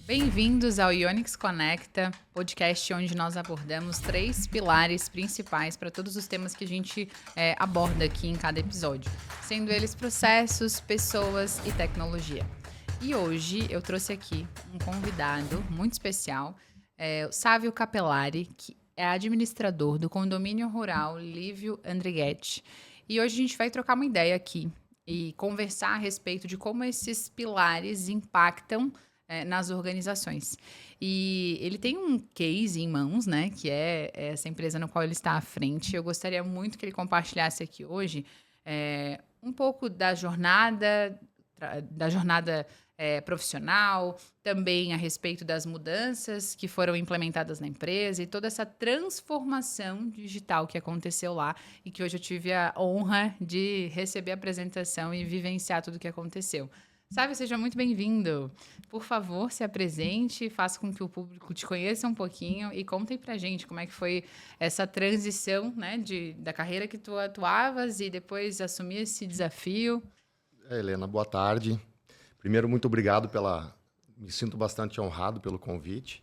Bem-vindos ao Ionix Conecta, podcast onde nós abordamos 3 pilares principais para todos os temas que a gente aborda aqui em cada episódio, sendo eles processos, pessoas e tecnologia. E hoje eu trouxe aqui um convidado muito especial, o Sávio Capelari, que é administrador do condomínio rural Lívio Andrighetti. E hoje a gente vai trocar uma ideia aqui e conversar a respeito de como esses pilares impactam nas organizações. E ele tem um case em mãos, né, que é essa empresa no qual ele está à frente. Eu gostaria muito que ele compartilhasse aqui hoje um pouco da jornada profissional, também a respeito das mudanças que foram implementadas na empresa e toda essa transformação digital que aconteceu lá e que hoje eu tive a honra de receber a apresentação e vivenciar tudo o que aconteceu. Sávio, seja muito bem-vindo. Por favor, se apresente, faça com que o público te conheça um pouquinho e conte pra gente como é que foi essa transição, né, da carreira que tu atuavas e depois assumir esse desafio. Helena, boa tarde. Primeiro, muito obrigado Me sinto bastante honrado pelo convite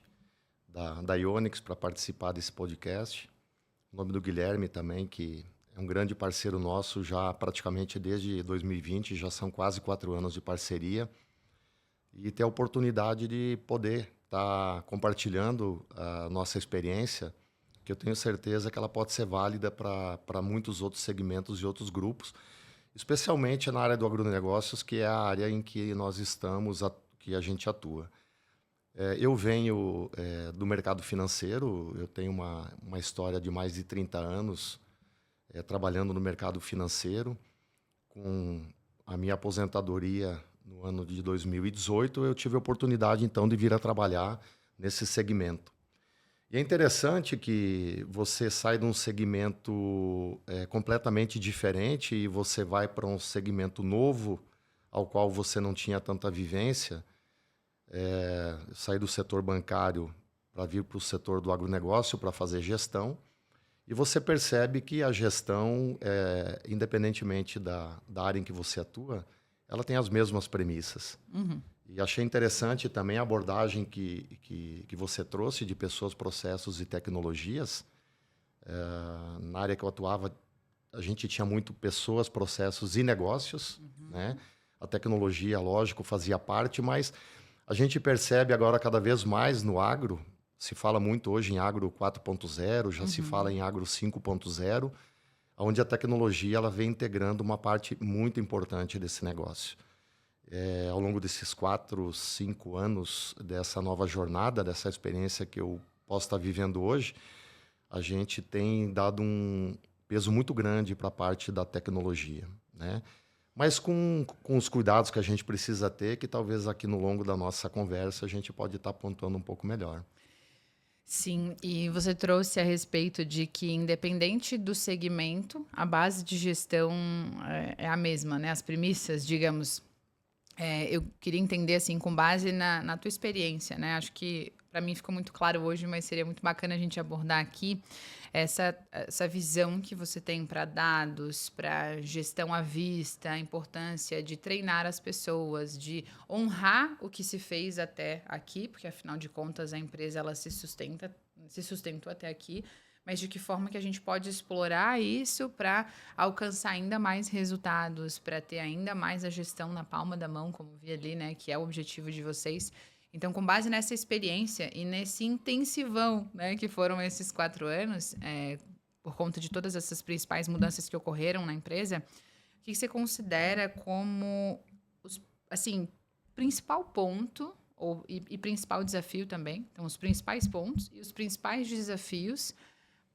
da Ionix para participar desse podcast. Em nome do Guilherme também, que é um grande parceiro nosso já praticamente desde 2020, já são quase 4 anos de parceria. E ter a oportunidade de poder estar compartilhando a nossa experiência, que eu tenho certeza que ela pode ser válida para muitos outros segmentos e outros grupos, especialmente na área do agronegócios, que é a área em que nós estamos, que a gente atua. Eu venho do mercado financeiro, eu tenho uma história de mais de 30 anos trabalhando no mercado financeiro. Com a minha aposentadoria no ano de 2018, eu tive a oportunidade, então, de vir a trabalhar nesse segmento. E é interessante que você sai de um segmento completamente diferente e você vai para um segmento novo, ao qual você não tinha tanta vivência. Eu saí do setor bancário para vir para o setor do agronegócio para fazer gestão. E você percebe que a gestão, independentemente da área em que você atua, ela tem as mesmas premissas. Uhum. E achei interessante também a abordagem que você trouxe de pessoas, processos e tecnologias. Na área que eu atuava, a gente tinha muito pessoas, processos e negócios. Uhum. Né? A tecnologia, lógico, fazia parte, mas a gente percebe agora cada vez mais no agro, se fala muito hoje em agro 4.0, já se fala em agro 5.0, onde a tecnologia ela vem integrando uma parte muito importante desse negócio. Ao longo desses 4, 5 anos dessa nova jornada, dessa experiência que eu posso estar vivendo hoje, a gente tem dado um peso muito grande para a parte da tecnologia, né? Mas com os cuidados que a gente precisa ter, que talvez aqui no longo da nossa conversa a gente pode estar pontuando um pouco melhor. Sim, e você trouxe a respeito de que, independente do segmento, a base de gestão é a mesma, né? As premissas, digamos. Eu queria entender, assim, com base na tua experiência, né? Acho que para mim ficou muito claro hoje, mas seria muito bacana a gente abordar aqui essa visão que você tem para dados, para gestão à vista, a importância de treinar as pessoas, de honrar o que se fez até aqui, porque afinal de contas a empresa ela se sustentou até aqui, mas de que forma que a gente pode explorar isso para alcançar ainda mais resultados, para ter ainda mais a gestão na palma da mão, como vi ali, né, que é o objetivo de vocês. Então, com base nessa experiência e nesse intensivão, né, que foram esses 4 anos, por conta de todas essas principais mudanças que ocorreram na empresa, o que você considera como, assim, principal ponto e principal desafio também? Então, os principais pontos e os principais desafios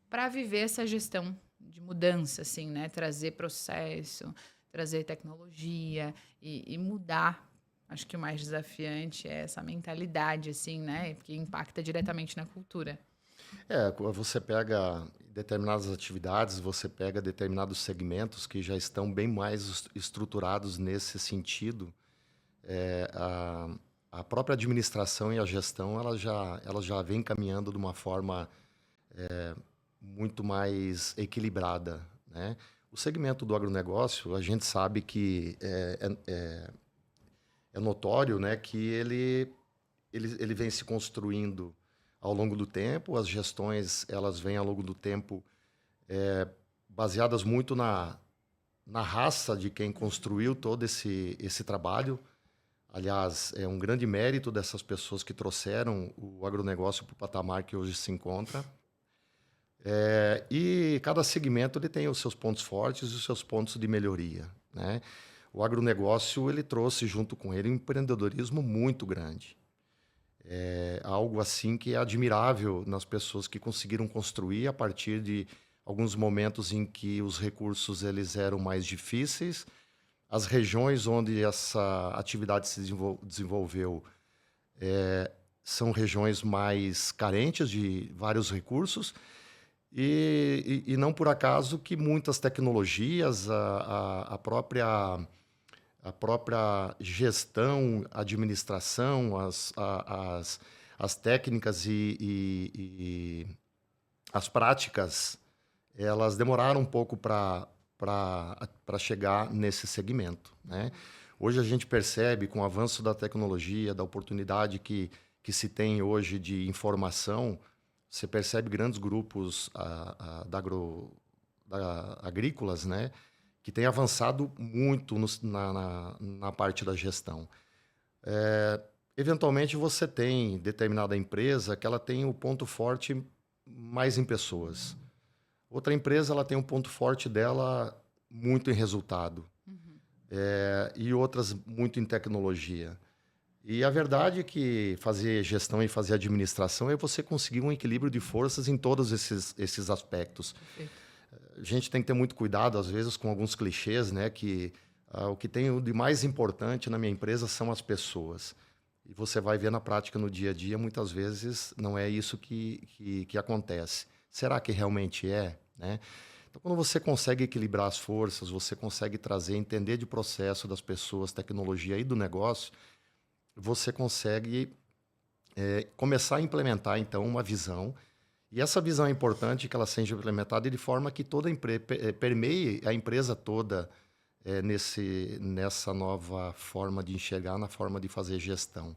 para viver essa gestão de mudança, assim, né? Trazer processo, trazer tecnologia e mudar. Acho que o mais desafiante é essa mentalidade, assim, né? Porque impacta diretamente na cultura. Você pega determinadas atividades, você pega determinados segmentos que já estão bem mais estruturados nesse sentido. A própria administração e a gestão, ela já vem caminhando de uma forma muito mais equilibrada, né? O segmento do agronegócio, a gente sabe que é notório, né, que ele ele vem se construindo ao longo do tempo, as gestões elas vêm ao longo do tempo baseadas muito na raça de quem construiu todo esse trabalho. Aliás, é um grande mérito dessas pessoas que trouxeram o agronegócio para o patamar que hoje se encontra. E cada segmento ele tem os seus pontos fortes e os seus pontos de melhoria, né? O agronegócio ele trouxe junto com ele um empreendedorismo muito grande. É algo assim que é admirável nas pessoas que conseguiram construir a partir de alguns momentos em que os recursos eles eram mais difíceis, as regiões onde essa atividade se desenvolveu são regiões mais carentes de vários recursos e não por acaso que muitas tecnologias, a própria gestão, administração, as técnicas e as práticas, elas demoraram um pouco para chegar nesse segmento, né? Hoje a gente percebe, com o avanço da tecnologia, da oportunidade que se tem hoje de informação, você percebe grandes grupos agrícolas, né, que têm avançado muito na parte da gestão. Eventualmente, você tem determinada empresa que ela tem o ponto forte mais em pessoas. Outra empresa ela tem um ponto forte dela muito em resultado. E outras muito em tecnologia. E a verdade é que fazer gestão e fazer administração é você conseguir um equilíbrio de forças em todos esses aspectos. Perfeito. A gente tem que ter muito cuidado, às vezes, com alguns clichês, né? Que o que tem de mais importante na minha empresa são as pessoas. E você vai ver na prática, no dia a dia, muitas vezes não é isso que acontece. Será que realmente é, né? Então, quando você consegue equilibrar as forças, você consegue trazer, entender de processo das pessoas, tecnologia e do negócio, você consegue começar a implementar, então, uma visão. E essa visão é importante que ela seja implementada de forma que toda permeie a empresa toda nessa nova forma de enxergar, na forma de fazer gestão.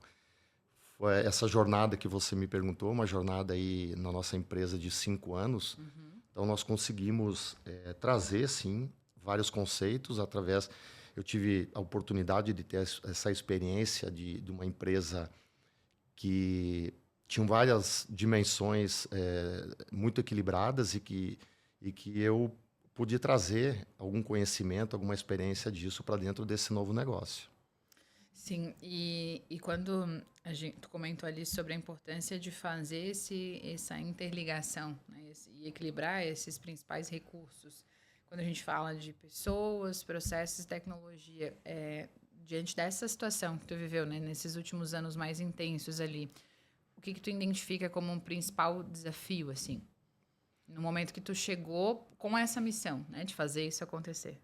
Essa jornada que você me perguntou, uma jornada aí na nossa empresa de 5 anos. Então, nós conseguimos trazer, sim, vários conceitos através... Eu tive a oportunidade de ter essa experiência de uma empresa que tinha várias dimensões muito equilibradas e que eu pude trazer algum conhecimento, alguma experiência disso para dentro desse novo negócio. Sim, e quando tu comentou ali sobre a importância de fazer essa interligação, né, e equilibrar esses principais recursos, quando a gente fala de pessoas, processos e tecnologia, diante dessa situação que tu viveu, né, nesses últimos anos mais intensos ali, o que tu identifica como um principal desafio, assim, no momento que tu chegou com essa missão, né, de fazer isso acontecer?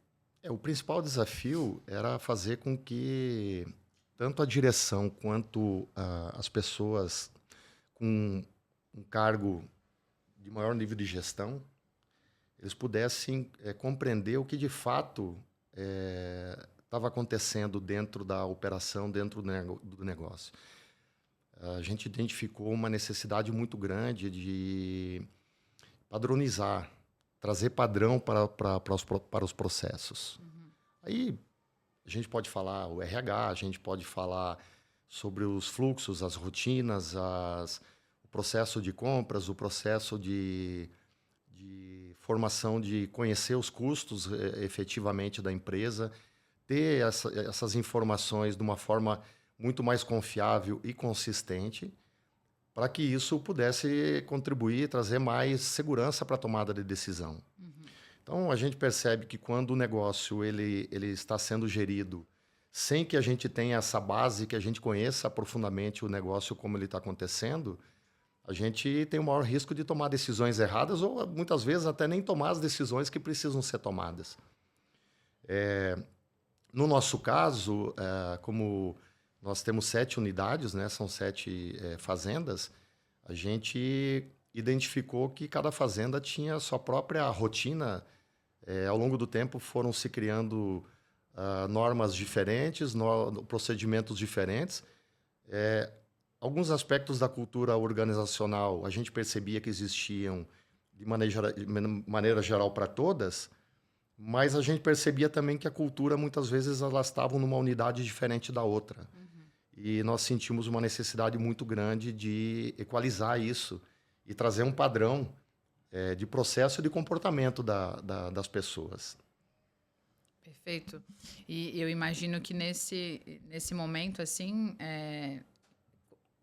O principal desafio era fazer com que tanto a direção quanto as pessoas com um cargo de maior nível de gestão, eles pudessem compreender o que de fato estava acontecendo dentro da operação, dentro do negócio. A gente identificou uma necessidade muito grande de padronizar, trazer padrão para os processos. Aí a gente pode falar o RH, a gente pode falar sobre os fluxos, as rotinas, o processo de compras, o processo de formação de conhecer os custos efetivamente da empresa, ter essas informações de uma forma muito mais confiável e consistente, para que isso pudesse contribuir e trazer mais segurança para a tomada de decisão. Então, a gente percebe que quando o negócio ele está sendo gerido sem que a gente tenha essa base, que a gente conheça profundamente o negócio, como ele está acontecendo, a gente tem o maior risco de tomar decisões erradas ou, muitas vezes, até nem tomar as decisões que precisam ser tomadas. No nosso caso, como nós temos 7 unidades, né, são 7 fazendas, a gente identificou que cada fazenda tinha a sua própria rotina. Ao longo do tempo foram se criando normas diferentes, procedimentos diferentes. alguns aspectos da cultura organizacional a gente percebia que existiam de maneira geral para todas, mas a gente percebia também que a cultura, muitas vezes, elas estavam numa unidade diferente da outra. E nós sentimos uma necessidade muito grande de equalizar isso e trazer um padrão de processo e de comportamento das pessoas. Perfeito. E eu imagino que nesse momento, assim,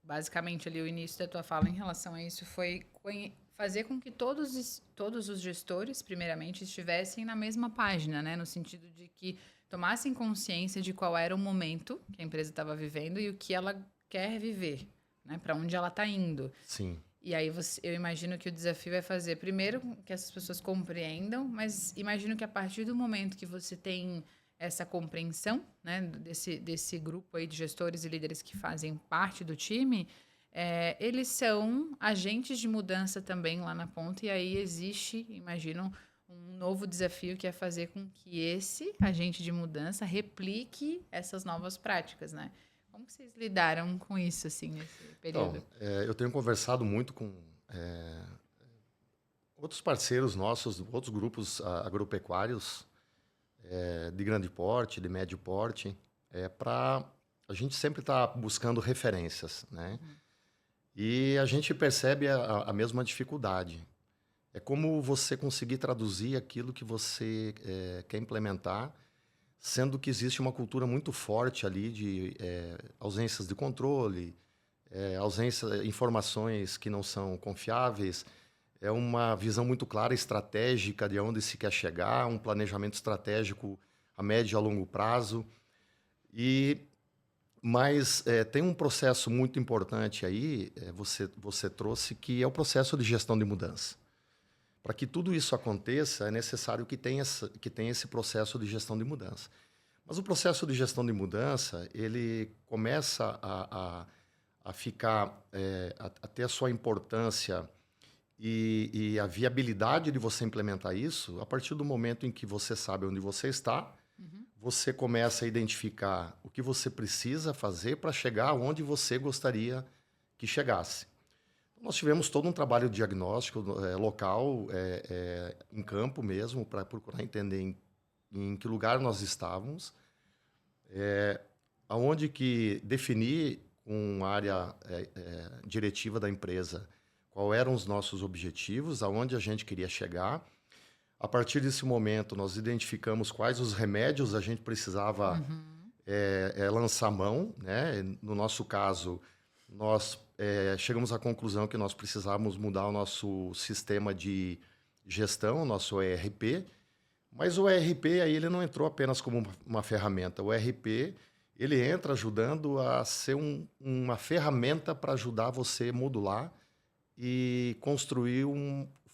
basicamente ali o início da tua fala em relação a isso foi fazer com que todos os gestores, primeiramente, estivessem na mesma página, né? No sentido de que tomassem consciência de qual era o momento que a empresa estava vivendo e o que ela quer viver, né? Para onde ela está indo. Sim. E aí eu imagino que o desafio é fazer, primeiro, que essas pessoas compreendam, mas imagino que a partir do momento que você tem essa compreensão, né, desse grupo aí de gestores e líderes que fazem parte do time, eles são agentes de mudança também lá na ponta, e aí existe, imagino, um novo desafio que é fazer com que esse agente de mudança replique essas novas práticas, né? Como que vocês lidaram com isso, assim, nesse período? Então, eu tenho conversado muito com outros parceiros nossos, outros grupos agropecuários de grande porte, de médio porte, para a gente sempre estar buscando referências, né? E a gente percebe a mesma dificuldade. É como você conseguir traduzir aquilo que você quer implementar, sendo que existe uma cultura muito forte ali de ausências de controle, informações que não são confiáveis, é uma visão muito clara, estratégica de onde se quer chegar, um planejamento estratégico a médio e a longo prazo. Mas tem um processo muito importante aí, você trouxe, que é o processo de gestão de mudança. Para que tudo isso aconteça, é necessário que tenha esse processo de gestão de mudança. Mas o processo de gestão de mudança, ele começa a ficar, a ter a sua importância e a viabilidade de você implementar isso a partir do momento em que você sabe onde você está, você começa a identificar o que você precisa fazer para chegar onde você gostaria que chegasse. Nós tivemos todo um trabalho diagnóstico local, em campo mesmo, para procurar entender em que lugar nós estávamos, aonde que definir com a área diretiva da empresa quais eram os nossos objetivos, aonde a gente queria chegar. A partir desse momento, nós identificamos quais os remédios a gente precisava lançar mão, né? No nosso caso, nós chegamos à conclusão que nós precisávamos mudar o nosso sistema de gestão, o nosso ERP, mas o ERP aí ele não entrou apenas como uma ferramenta. O ERP ele entra ajudando a ser uma ferramenta para ajudar você a modular e construir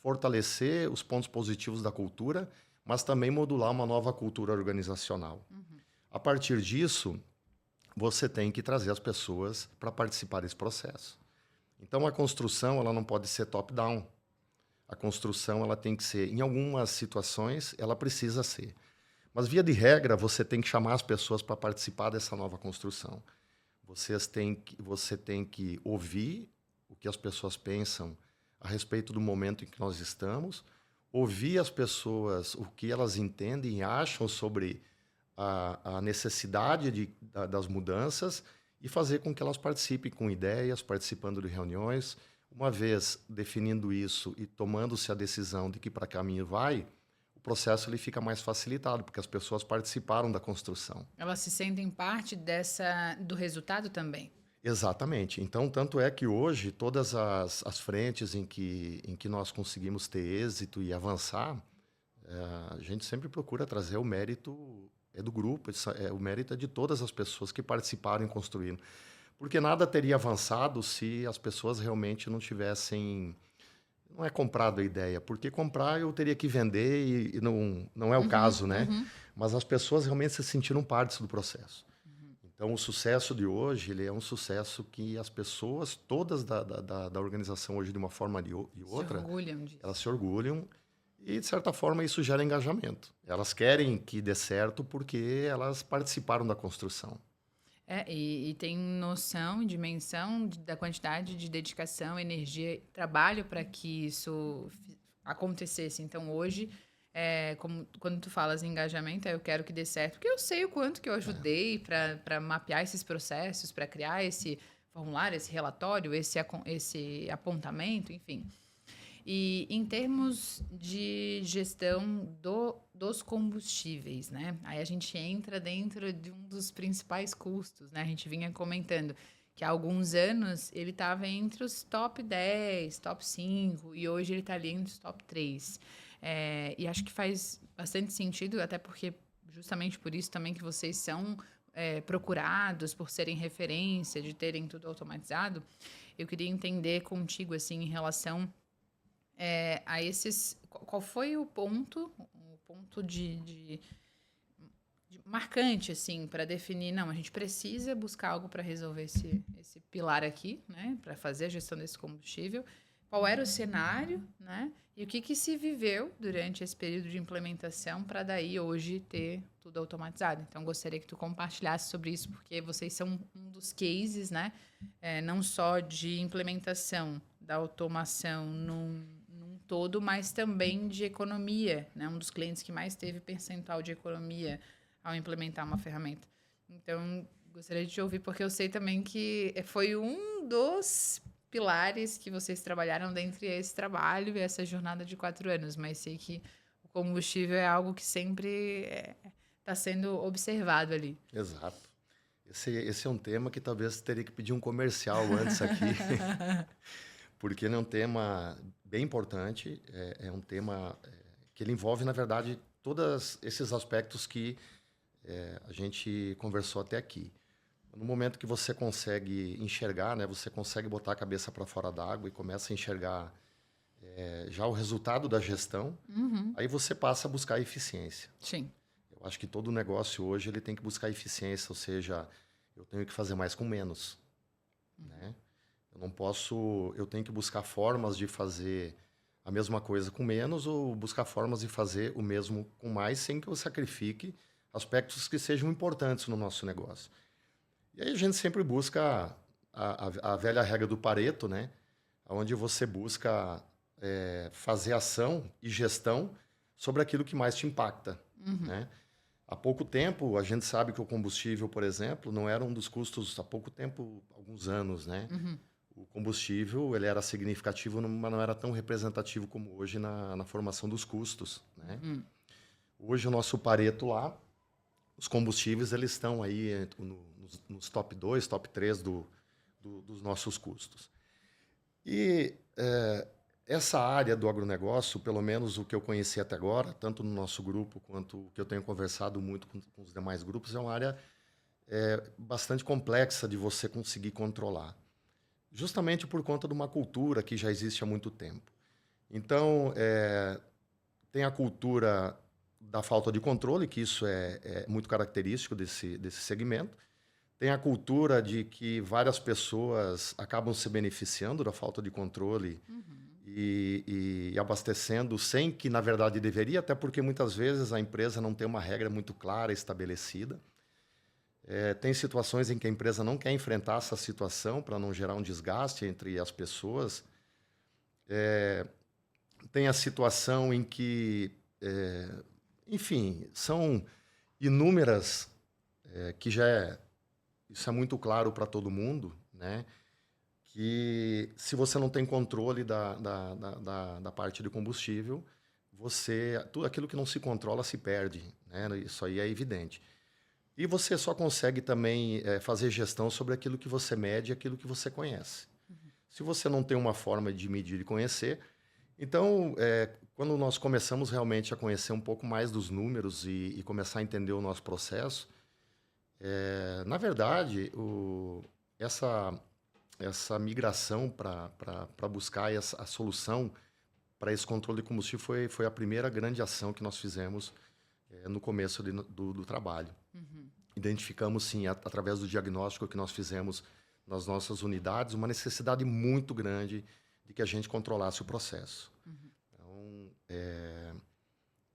fortalecer os pontos positivos da cultura, mas também modular uma nova cultura organizacional. A partir disso, você tem que trazer as pessoas para participar desse processo. Então, a construção ela não pode ser top-down. A construção ela tem que ser, em algumas situações, ela precisa ser. Mas, via de regra, você tem que chamar as pessoas para participar dessa nova construção. Você tem que ouvir o que as pessoas pensam a respeito do momento em que nós estamos, ouvir as pessoas, o que elas entendem e acham sobre a necessidade das mudanças e fazer com que elas participem com ideias, participando de reuniões. Uma vez definindo isso e tomando-se a decisão de que para que caminho vai, o processo ele fica mais facilitado, porque as pessoas participaram da construção. Elas se sentem parte do resultado também. Exatamente. Então, tanto é que hoje, todas as frentes em que nós conseguimos ter êxito e avançar, a gente sempre procura trazer o mérito do grupo, o mérito é de todas as pessoas que participaram e construíram. Porque nada teria avançado se as pessoas realmente não tivessem... Não é comprado a ideia, porque comprar eu teria que vender e não é o caso, né? Mas as pessoas realmente se sentiram parte do processo. Então, o sucesso de hoje ele é um sucesso que as pessoas, todas da organização hoje, de uma forma e outra, se orgulham disso. Elas se orgulham e, de certa forma, isso gera engajamento. Elas querem que dê certo porque elas participaram da construção. E tem noção, dimensão da quantidade de dedicação, energia, trabalho para que isso acontecesse. Então, hoje, quando tu falas em engajamento, eu quero que dê certo, porque eu sei o quanto que eu ajudei para mapear esses processos, para criar esse formulário, esse relatório, esse apontamento, enfim. E em termos de gestão dos combustíveis, né? Aí a gente entra dentro de um dos principais custos, né? A gente vinha comentando que há alguns anos ele estava entre os top 10, top 5, e hoje ele está ali entre os top 3. E acho que faz bastante sentido, até porque justamente por isso também que vocês são procurados por serem referência, de terem tudo automatizado. Eu queria entender contigo, assim, em relação a esses. Qual foi o ponto de marcante, assim, para definir, não, a gente precisa buscar algo para resolver esse pilar aqui, né, para fazer a gestão desse combustível. Qual era o cenário, né, e o que se viveu durante esse período de implementação para daí hoje ter tudo automatizado. Então, gostaria que tu compartilhasse sobre isso, porque vocês são um dos cases, né, não só de implementação da automação num todo, mas também de economia, né? Um dos clientes que mais teve percentual de economia ao implementar uma ferramenta. Então, gostaria de te ouvir, porque eu sei também que foi um dos pilares que vocês trabalharam dentro desse trabalho e essa jornada de 4 anos, mas sei que o combustível é algo que sempre está sendo observado ali. Exato. Esse é um tema que talvez teria que pedir um comercial antes aqui, porque ele é um tema bem importante, é um tema que ele envolve, na verdade, todos esses aspectos que a gente conversou até aqui. No momento que você consegue enxergar, né, você consegue botar a cabeça para fora d'água e começa a enxergar já o resultado da gestão, aí você passa a buscar eficiência. Sim. Eu acho que todo negócio hoje ele tem que buscar eficiência, ou seja, eu tenho que fazer mais com menos, né? Eu tenho que buscar formas de fazer a mesma coisa com menos ou buscar formas de fazer o mesmo com mais sem que eu sacrifique aspectos que sejam importantes no nosso negócio. E aí a gente sempre busca a velha regra do Pareto, né? Onde você busca fazer ação e gestão sobre aquilo que mais te impacta, né? Há pouco tempo, a gente sabe que o combustível, por exemplo, não era um dos custos, há pouco tempo, alguns anos, né? O combustível, ele era significativo, mas não era tão representativo como hoje na formação dos custos, né? Hoje, o nosso Pareto lá, os combustíveis, eles estão aí nos top 2, top 3 dos nossos custos. E essa área do agronegócio, pelo menos o que eu conheci até agora, tanto no nosso grupo quanto o que eu tenho conversado muito com os demais grupos, é uma área bastante complexa de você conseguir controlar, justamente por conta de uma cultura que já existe há muito tempo. Então, tem a cultura da falta de controle, que isso é muito característico desse segmento. Tem a cultura de que várias pessoas acabam se beneficiando da falta de controle e abastecendo sem que, na verdade, deveria, até porque muitas vezes a empresa não tem uma regra muito clara estabelecida. Tem situações em que a empresa não quer enfrentar essa situação para não gerar um desgaste entre as pessoas. Tem a situação em que, enfim, são inúmeras, que isso é muito claro para todo mundo, né? Que se você não tem controle da parte de combustível, tudo aquilo que não se controla se perde, né? Isso aí é evidente. E você só consegue também fazer gestão sobre aquilo que você mede e aquilo que você conhece. Se você não tem uma forma de medir e conhecer, então, quando nós começamos realmente a conhecer um pouco mais dos números e começar a entender o nosso processo, na verdade, essa migração para buscar a solução para esse controle de combustível foi a primeira grande ação que nós fizemos no começo do trabalho. Identificamos, sim, através do diagnóstico que nós fizemos nas nossas unidades, uma necessidade muito grande de que a gente controlasse o processo. Então,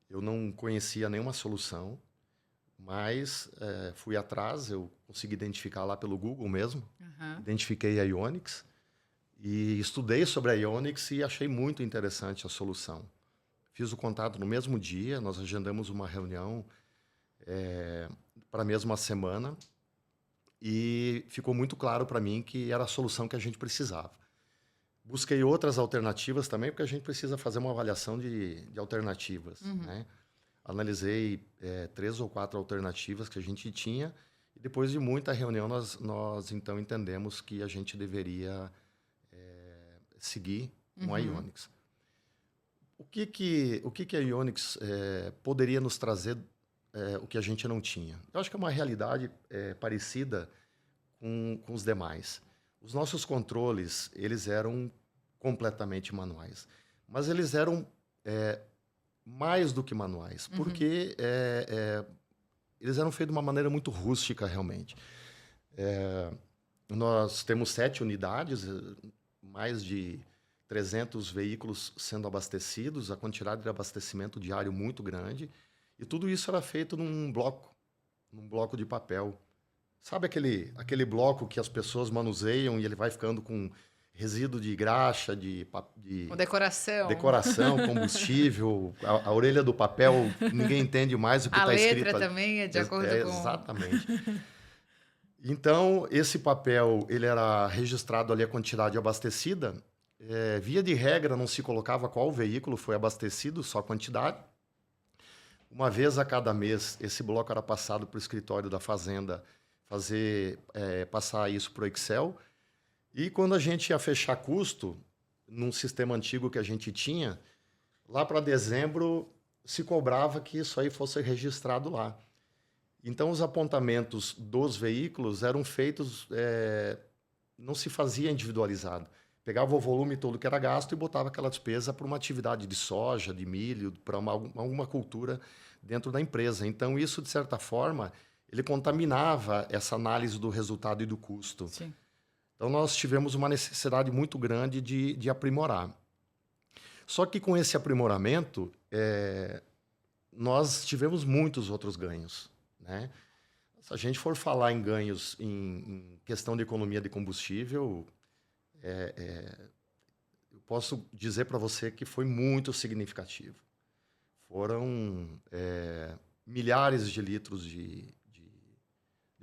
eu não conhecia nenhuma solução. mas fui atrás, eu consegui identificar lá pelo Google mesmo, Aham. identifiquei a Ionix e estudei sobre a Ionix e achei muito interessante a solução. Fiz o contato no mesmo dia, nós agendamos uma reunião para a mesma semana e ficou muito claro para mim que era a solução que a gente precisava. Busquei outras alternativas também, porque a gente precisa fazer uma avaliação de alternativas, né? Analisei 3 ou 4 alternativas que a gente tinha e depois de muita reunião nós então entendemos que a gente deveria seguir com a Ionix. O que a Ionix poderia nos trazer o que a gente não tinha? Eu acho que é uma realidade parecida com os demais. Os nossos controles, eles eram completamente manuais. Mas eles eram mais do que manuais, porque eles eram feitos de uma maneira muito rústica, realmente. Nós temos 7 unidades, mais de 300 veículos sendo abastecidos, a quantidade de abastecimento diário muito grande, e tudo isso era feito num bloco de papel. Sabe aquele bloco que as pessoas manuseiam e ele vai ficando com resíduo de graxa, Com decoração. decoração, combustível, a orelha do papel, ninguém entende mais o que A está escrito letra ali. também é de acordo com... Exatamente. Então, esse papel, ele era registrado ali a quantidade abastecida. Via de regra, não se colocava qual veículo foi abastecido, só a quantidade. Uma vez a cada mês, esse bloco era passado para o escritório da fazenda, passar isso para o Excel. E quando a gente ia fechar custo, num sistema antigo que a gente tinha, lá para dezembro se cobrava que isso aí fosse registrado lá. Então, os apontamentos dos veículos eram feitos, não se fazia individualizado. Pegava o volume todo que era gasto e botava aquela despesa para uma atividade de soja, de milho, para alguma cultura dentro da empresa. Então, isso, de certa forma, ele contaminava essa análise do resultado e do custo. Sim. Então, nós tivemos uma necessidade muito grande de aprimorar. Só que com esse aprimoramento, nós tivemos muitos outros ganhos, né? Se a gente for falar em ganhos em questão de economia de combustível, eu posso dizer para você que foi muito significativo. Foram milhares de litros de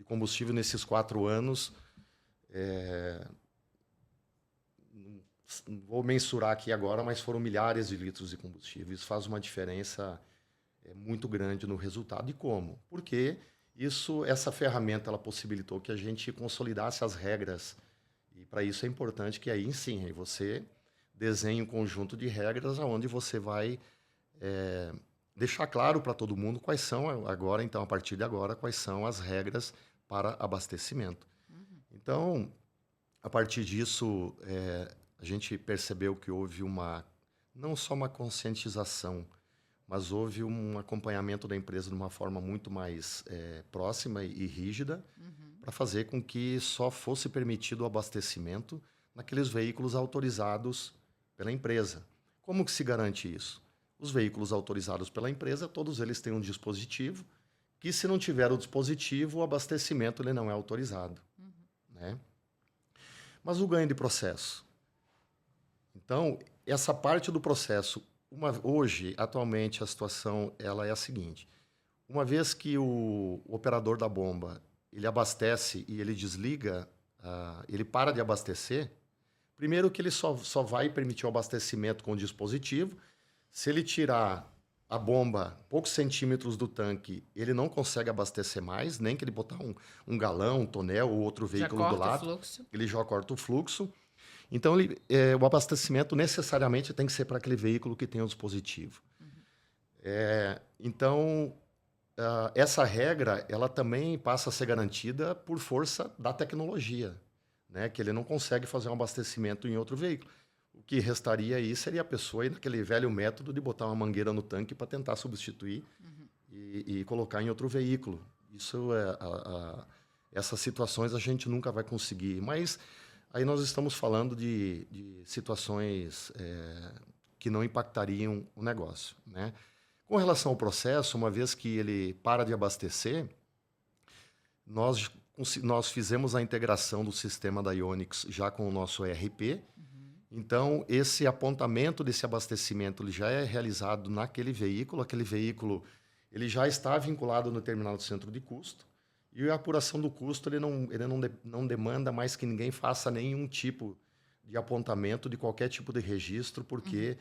combustível nesses 4 anos. Não vou mensurar aqui agora, mas foram milhares de litros de combustível. Isso faz uma diferença muito grande no resultado. E como? Porque essa ferramenta ela possibilitou que a gente consolidasse as regras. E para isso é importante que aí sim, aí você desenhe um conjunto de regras onde você vai deixar claro para todo mundo quais são agora, então, a partir de agora, quais são as regras para abastecimento. Então, a partir disso, a gente percebeu que houve não só uma conscientização, mas houve um acompanhamento da empresa de uma forma muito mais próxima e rígida, para fazer com que só fosse permitido o abastecimento naqueles veículos autorizados pela empresa. Como que se garante isso? Os veículos autorizados pela empresa, todos eles têm um dispositivo, que se não tiver o dispositivo, o abastecimento ele não é autorizado, né? Mas o ganho de processo. Então, essa parte do processo, hoje, atualmente, a situação ela é a seguinte. Uma vez que o operador da bomba ele abastece e ele desliga, ele para de abastecer, primeiro que ele só vai permitir o abastecimento com o dispositivo. Se ele tirar a bomba poucos centímetros do tanque, ele não consegue abastecer mais, nem que ele botar um galão, um tonel ou outro veículo do lado. Fluxo. Ele já corta o fluxo. Então, o abastecimento necessariamente tem que ser para aquele veículo que tem o dispositivo. Então, essa regra ela também passa a ser garantida por força da tecnologia, né? Que ele não consegue fazer um abastecimento em outro veículo. O que restaria aí seria a pessoa ir naquele velho método de botar uma mangueira no tanque para tentar substituir e colocar em outro veículo. Essas situações a gente nunca vai conseguir. Mas aí nós estamos falando de situações que não impactariam o negócio, né? Com relação ao processo, uma vez que ele para de abastecer, nós fizemos a integração do sistema da Ionix já com o nosso ERP. Então, esse apontamento desse abastecimento ele já é realizado naquele veículo. Aquele veículo ele já está vinculado no terminal do centro de custo. E a apuração do custo não demanda mais que ninguém faça nenhum tipo de apontamento de qualquer tipo de registro, porque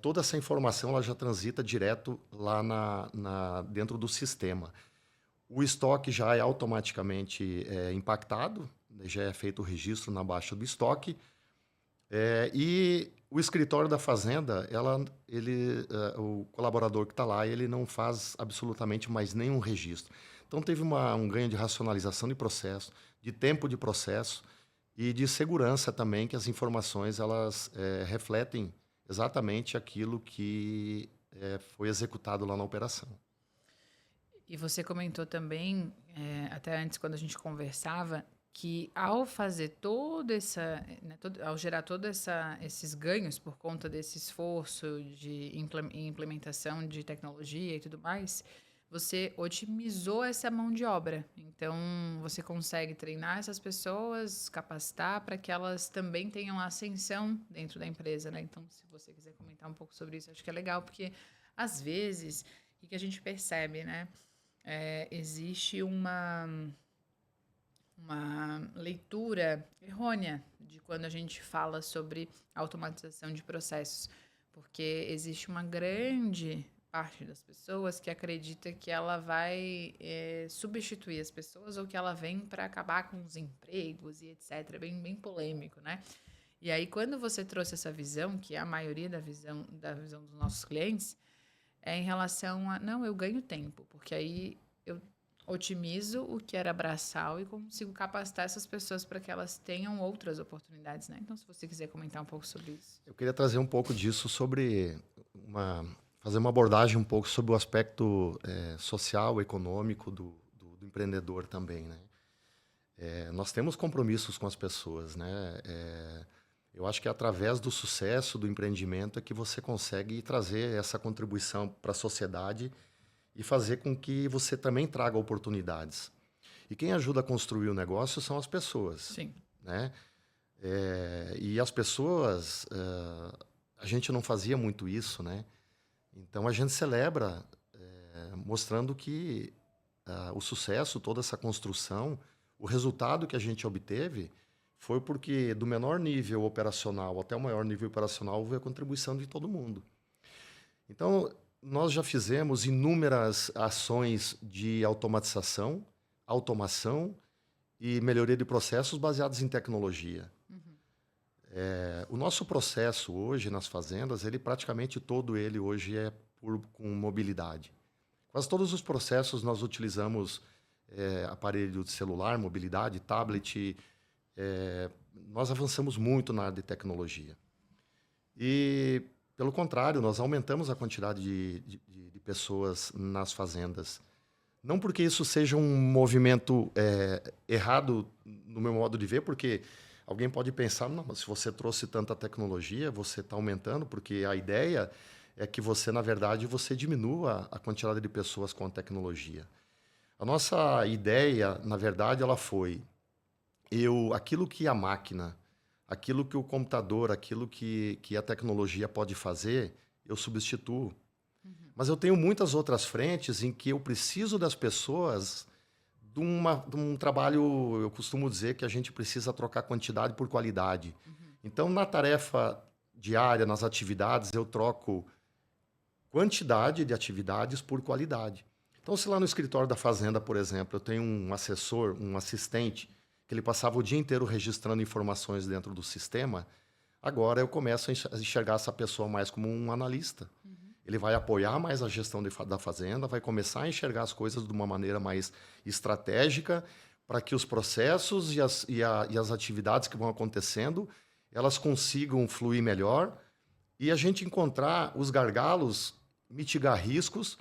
toda essa informação ela já transita direto lá dentro do sistema. O estoque já é automaticamente impactado, já é feito o registro na baixa do estoque. E o escritório da fazenda, o colaborador que está lá, ele não faz absolutamente mais nenhum registro. Então, teve um ganho de racionalização de processo, de tempo de processo e de segurança também, que as informações elas refletem exatamente aquilo que foi executado lá na operação. E você comentou também, até antes quando a gente conversava, que ao fazer ao gerar todos esses ganhos por conta desse esforço de implementação de tecnologia e tudo mais, você otimizou essa mão de obra. Então, você consegue treinar essas pessoas, capacitar para que elas também tenham ascensão dentro da empresa, né? Então, se você quiser comentar um pouco sobre isso, acho que é legal, porque às vezes, o que a gente percebe, né? Existe uma leitura errônea de quando a gente fala sobre automatização de processos, porque existe uma grande parte das pessoas que acredita que ela vai substituir as pessoas ou que ela vem para acabar com os empregos e etc. Bem polêmico, né? E aí, quando você trouxe essa visão, que é a maioria da visão dos nossos clientes, é em relação a, não, eu ganho tempo, porque aí eu otimizo o que era braçal e consigo capacitar essas pessoas para que elas tenham outras oportunidades, né? Então, se você quiser comentar um pouco sobre isso. Eu queria trazer um pouco disso fazer uma abordagem um pouco sobre o aspecto social, econômico do empreendedor também, né? Nós temos compromissos com as pessoas, né? Eu acho que é através do sucesso do empreendimento é que você consegue trazer essa contribuição para a sociedade e fazer com que você também traga oportunidades. E quem ajuda a construir o negócio são as pessoas. Sim. Né? E as pessoas, a gente não fazia muito isso, né? Então a gente celebra mostrando que o sucesso, toda essa construção, o resultado que a gente obteve foi porque do menor nível operacional até o maior nível operacional houve a contribuição de todo mundo. Então, nós já fizemos inúmeras ações de automatização, automação e melhoria de processos baseados em tecnologia. O nosso processo hoje nas fazendas, praticamente todo ele hoje é com mobilidade. Quase todos os processos nós utilizamos aparelho de celular, mobilidade, tablet. Nós avançamos muito na área de tecnologia. E, pelo contrário, nós aumentamos a quantidade de pessoas nas fazendas. Não porque isso seja um movimento errado no meu modo de ver, porque alguém pode pensar, não, mas se você trouxe tanta tecnologia, você está aumentando, porque a ideia é que você, na verdade, você diminua a quantidade de pessoas com a tecnologia. A nossa ideia, na verdade, ela foi aquilo que a máquina, aquilo que o computador, aquilo que a tecnologia pode fazer, eu substituo. Mas eu tenho muitas outras frentes em que eu preciso das pessoas de um trabalho, eu costumo dizer que a gente precisa trocar quantidade por qualidade. Então, na tarefa diária, nas atividades, eu troco quantidade de atividades por qualidade. Então, se lá no escritório da fazenda, por exemplo, eu tenho um assessor, um assistente, que ele passava o dia inteiro registrando informações dentro do sistema, agora eu começo a enxergar essa pessoa mais como um analista. Ele vai apoiar mais a gestão da fazenda, vai começar a enxergar as coisas de uma maneira mais estratégica para que os processos e as atividades que vão acontecendo, elas consigam fluir melhor e a gente encontrar os gargalos, mitigar riscos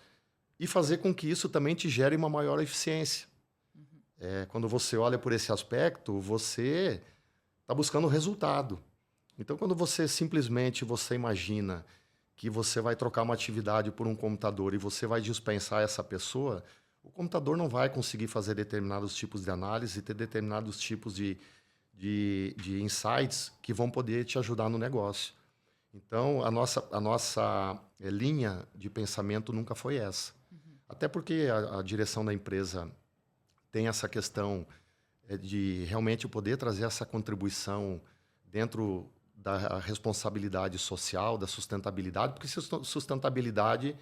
e fazer com que isso também te gere uma maior eficiência. Quando você olha por esse aspecto, você está buscando resultado. Então, quando você simplesmente imagina que você vai trocar uma atividade por um computador e você vai dispensar essa pessoa, o computador não vai conseguir fazer determinados tipos de análise e ter determinados tipos de insights que vão poder te ajudar no negócio. Então, a nossa linha de pensamento nunca foi essa. Até porque a direção da empresa tem essa questão de realmente poder trazer essa contribuição dentro da responsabilidade social, da sustentabilidade, porque sustentabilidade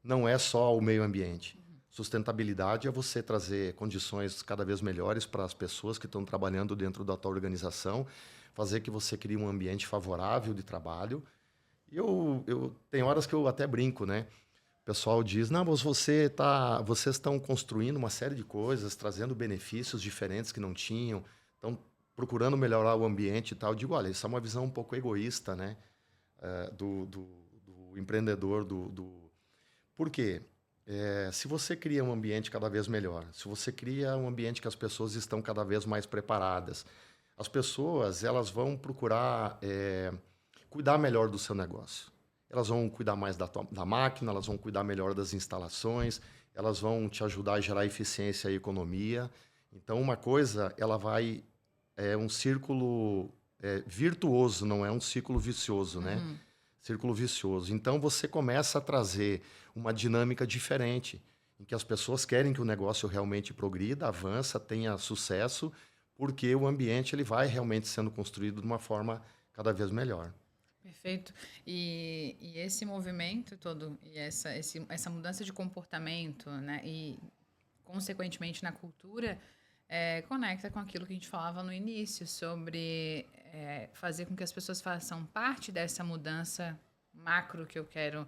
não é só o meio ambiente. Sustentabilidade é você trazer condições cada vez melhores para as pessoas que estão trabalhando dentro da tua organização, fazer que você crie um ambiente favorável de trabalho. E tem horas que eu até brinco, né? O pessoal diz, não, mas vocês estão construindo uma série de coisas, trazendo benefícios diferentes que não tinham, estão procurando melhorar o ambiente e tal. Eu digo, olha, isso é uma visão um pouco egoísta, né? Do empreendedor. Por quê? Se você cria um ambiente cada vez melhor, se você cria um ambiente que as pessoas estão cada vez mais preparadas, as pessoas elas vão procurar cuidar melhor do seu negócio. Elas vão cuidar mais da máquina, elas vão cuidar melhor das instalações, elas vão te ajudar a gerar eficiência e economia. Então, uma coisa, é um círculo virtuoso, não é um círculo vicioso, né? Círculo vicioso. Então, você começa a trazer uma dinâmica diferente, em que as pessoas querem que o negócio realmente progrida, avança, tenha sucesso, porque o ambiente ele vai realmente sendo construído de uma forma cada vez melhor. Perfeito. E esse movimento todo, e essa mudança de comportamento, né, e consequentemente na cultura, conecta com aquilo que a gente falava no início, sobre fazer com que as pessoas façam parte dessa mudança macro que eu quero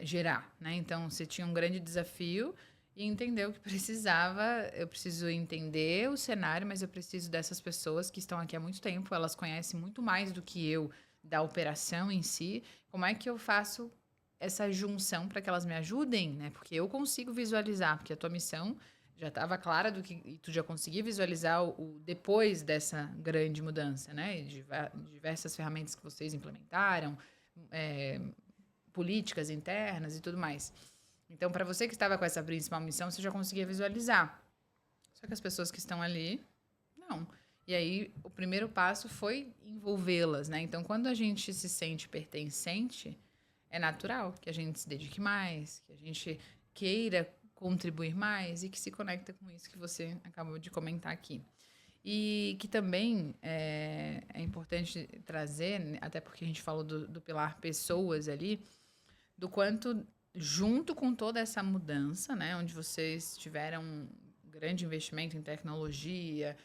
gerar, né? Então, você tinha um grande desafio e entendeu que eu preciso entender o cenário, mas eu preciso dessas pessoas que estão aqui há muito tempo, elas conhecem muito mais do que eu da operação em si. Como é que eu faço essa junção para que elas me ajudem, né? Porque eu consigo visualizar, porque a tua missão já estava clara e tu já conseguia visualizar o depois dessa grande mudança, né? Diversas ferramentas que vocês implementaram, políticas internas e tudo mais. Então, para você que estava com essa principal missão, você já conseguia visualizar. Só que as pessoas que estão ali, não. E aí, o primeiro passo foi envolvê-las, né? Então, quando a gente se sente pertencente, é natural que a gente se dedique mais, que a gente queira contribuir mais e que se conecta com isso que você acabou de comentar aqui. E que também é importante trazer, até porque a gente falou do pilar pessoas ali, do quanto, junto com toda essa mudança, né, onde vocês tiveram um grande investimento em tecnologia,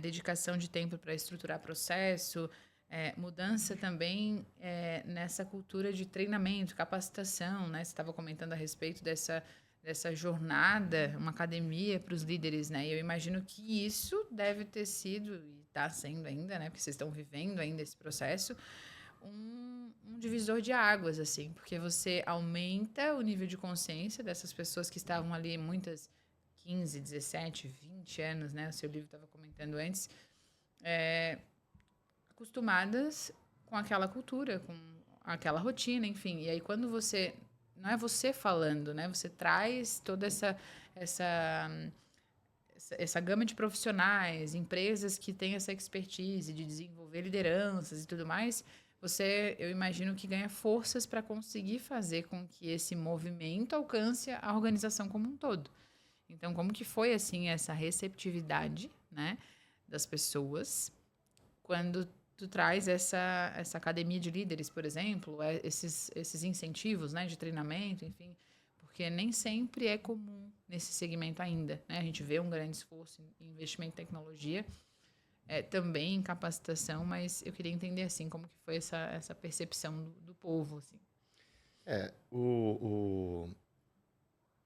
dedicação de tempo para estruturar processo, mudança também nessa cultura de treinamento, capacitação, né? Você estava comentando a respeito dessa jornada, uma academia para os líderes, né? E eu imagino que isso deve ter sido, e está sendo ainda, né? Porque vocês estão vivendo ainda esse processo, um divisor de águas, assim, porque você aumenta o nível de consciência dessas pessoas que estavam ali, muitas 15, 17, 20 anos, né? O seu livro estava comentando antes, acostumadas com aquela cultura, com aquela rotina, enfim. E aí, quando você... Não é você falando, né? Você traz toda essa gama de profissionais, empresas que têm essa expertise de desenvolver lideranças e tudo mais. Eu imagino que ganha forças para conseguir fazer com que esse movimento alcance a organização como um todo. Então, como que foi, assim, essa receptividade, né, das pessoas quando tu traz essa academia de líderes, por exemplo, esses incentivos, né, de treinamento, enfim, porque nem sempre é comum nesse segmento ainda, né? A gente vê um grande esforço em investimento em tecnologia, também em capacitação, mas eu queria entender, assim, como que foi essa percepção do povo, assim.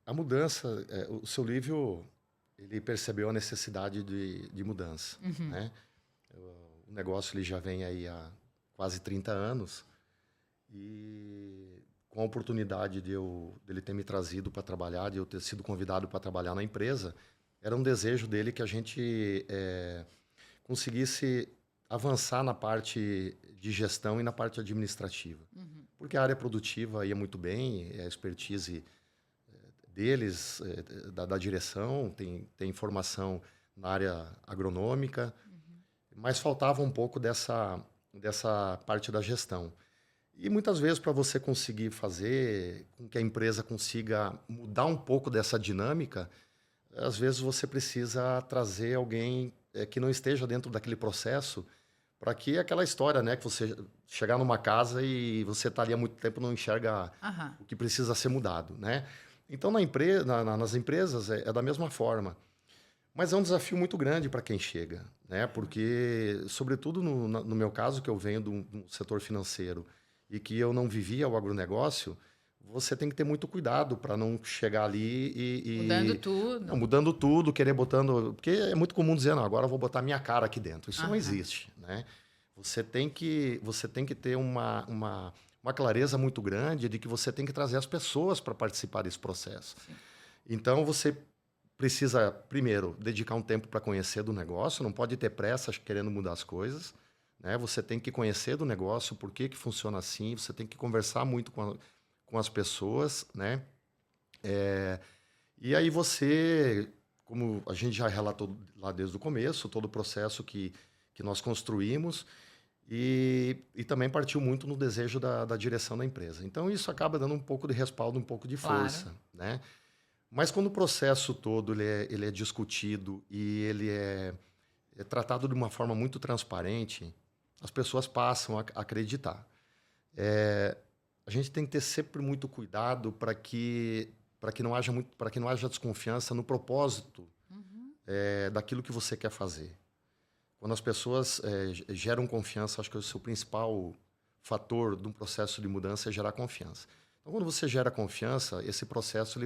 A mudança, o seu livro, ele percebeu a necessidade de mudança, né? O negócio ele já vem aí há quase 30 anos e com a oportunidade dele ter me trazido para trabalhar, de eu ter sido convidado para trabalhar na empresa, era um desejo dele que a gente conseguisse avançar na parte de gestão e na parte administrativa. porque a área produtiva ia muito bem, é a expertise deles, da direção, tem formação na área agronômica, mas faltava um pouco dessa parte da gestão. E muitas vezes, para você conseguir fazer com que a empresa consiga mudar um pouco dessa dinâmica, às vezes você precisa trazer alguém que não esteja dentro daquele processo, para que aquela história, né, que você chegar numa casa e você está ali há muito tempo e não enxerga o que precisa ser mudado, né? Então, nas empresas é da mesma forma. Mas é um desafio muito grande para quem chega, né? Porque, sobretudo no meu caso, que eu venho do setor financeiro e que eu não vivia o agronegócio, você tem que ter muito cuidado para não chegar ali Mudando tudo. Não, mudando tudo, querer botando... Porque é muito comum dizer, não, agora eu vou botar minha cara aqui dentro. Isso não existe, né? Você tem que ter uma clareza muito grande de que você tem que trazer as pessoas para participar desse processo. Sim. Então, você precisa, primeiro, dedicar um tempo para conhecer do negócio, não pode ter pressa querendo mudar as coisas, né? Você tem que conhecer do negócio, por que funciona assim, você tem que conversar muito com as pessoas, né? E aí você, como a gente já relatou lá desde o começo, todo o processo que nós construímos e também partiu muito no desejo da direção da empresa. Então, isso acaba dando um pouco de respaldo, um pouco de força, né? Mas quando o processo todo ele é discutido e ele é tratado de uma forma muito transparente, as pessoas passam a acreditar. A gente tem que ter sempre muito cuidado para que não haja desconfiança no propósito daquilo que você quer fazer. Quando as pessoas geram confiança, acho que o seu principal fator de um processo de mudança é gerar confiança. Então, quando você gera confiança, esse processo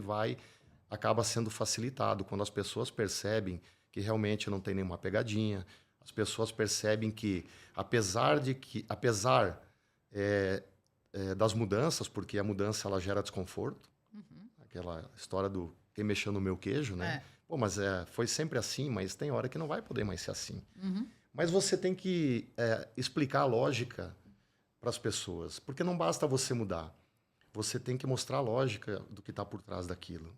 acaba sendo facilitado. Quando as pessoas percebem que realmente não tem nenhuma pegadinha, as pessoas percebem que, apesar das mudanças, porque a mudança ela gera desconforto, aquela história do quem mexeu no meu queijo, né? Pô, mas foi sempre assim, mas tem hora que não vai poder mais ser assim. Mas você tem que explicar a lógica para as pessoas, porque não basta você mudar. Você tem que mostrar a lógica do que está por trás daquilo.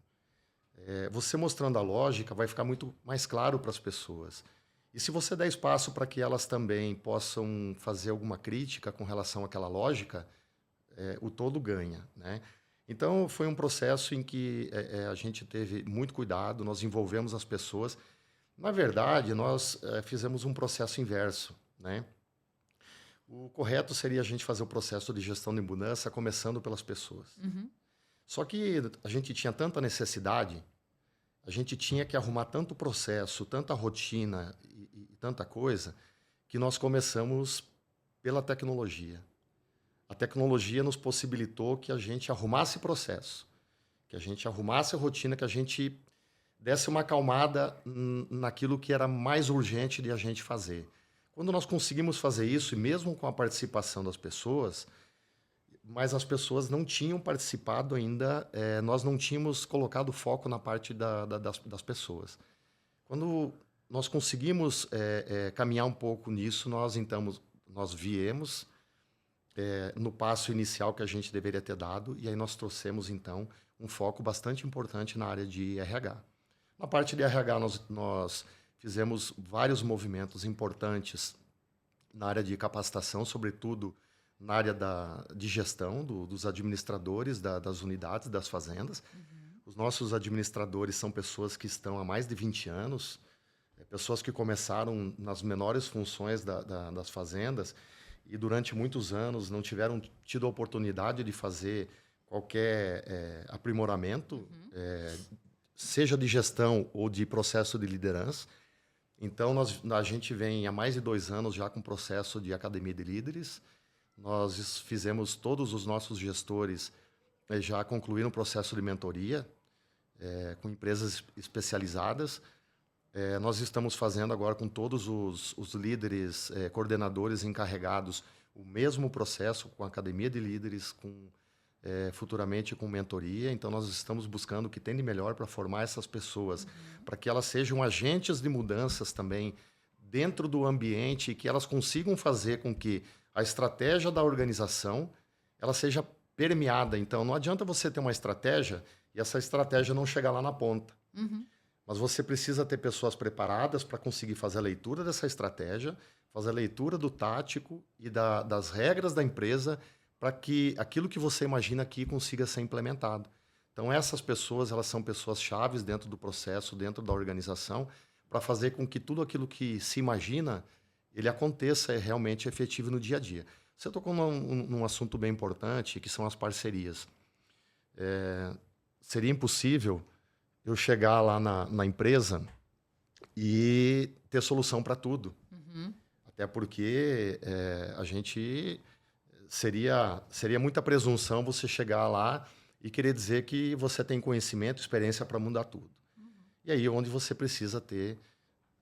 Você mostrando a lógica vai ficar muito mais claro para as pessoas. E se você der espaço para que elas também possam fazer alguma crítica com relação àquela lógica, o todo ganha, né? Então, foi um processo em que a gente teve muito cuidado, nós envolvemos as pessoas. Na verdade, nós fizemos um processo inverso, né? O correto seria a gente fazer o processo de gestão de mudança começando pelas pessoas. Só que a gente tinha tanta necessidade, a gente tinha que arrumar tanto processo, tanta rotina e tanta coisa, que nós começamos pela tecnologia. A tecnologia nos possibilitou que a gente arrumasse processo, que a gente arrumasse a rotina, que a gente desse uma acalmada naquilo que era mais urgente de a gente fazer. Quando nós conseguimos fazer isso, e mesmo com a participação das pessoas, mas as pessoas não tinham participado ainda, nós não tínhamos colocado foco na parte das pessoas. Quando nós conseguimos caminhar um pouco nisso, nós viemos no passo inicial que a gente deveria ter dado, e aí nós trouxemos, então, um foco bastante importante na área de RH. Na parte de RH, nós fizemos vários movimentos importantes na área de capacitação, sobretudo na área de gestão dos administradores das unidades, das fazendas. Os nossos administradores são pessoas que estão há mais de 20 anos, pessoas que começaram nas menores funções das fazendas e durante muitos anos não tiveram tido a oportunidade de fazer qualquer aprimoramento, seja de gestão ou de processo de liderança. Então, a gente vem há mais de 2 anos já com processo de academia de líderes. Nós fizemos todos os nossos gestores já concluíram o processo de mentoria com empresas especializadas. Nós estamos fazendo agora com todos os líderes, coordenadores encarregados, o mesmo processo com a academia de líderes, futuramente com mentoria. Então, nós estamos buscando o que tem de melhor para formar essas pessoas, para que elas sejam agentes de mudanças também dentro do ambiente e que elas consigam fazer com que a estratégia da organização ela seja permeada. Então, não adianta você ter uma estratégia e essa estratégia não chegar lá na ponta. Mas você precisa ter pessoas preparadas para conseguir fazer a leitura dessa estratégia, fazer a leitura do tático e das regras da empresa para que aquilo que você imagina aqui consiga ser implementado. Então, essas pessoas, elas são pessoas chaves dentro do processo, dentro da organização, para fazer com que tudo aquilo que se imagina, ele aconteça realmente efetivo no dia a dia. Você tocou num assunto bem importante, que são as parcerias. Seria impossível eu chegar lá na empresa e ter solução para tudo. Até porque a gente seria muita presunção você chegar lá e querer dizer que você tem conhecimento, experiência para mudar tudo. E aí é onde você precisa ter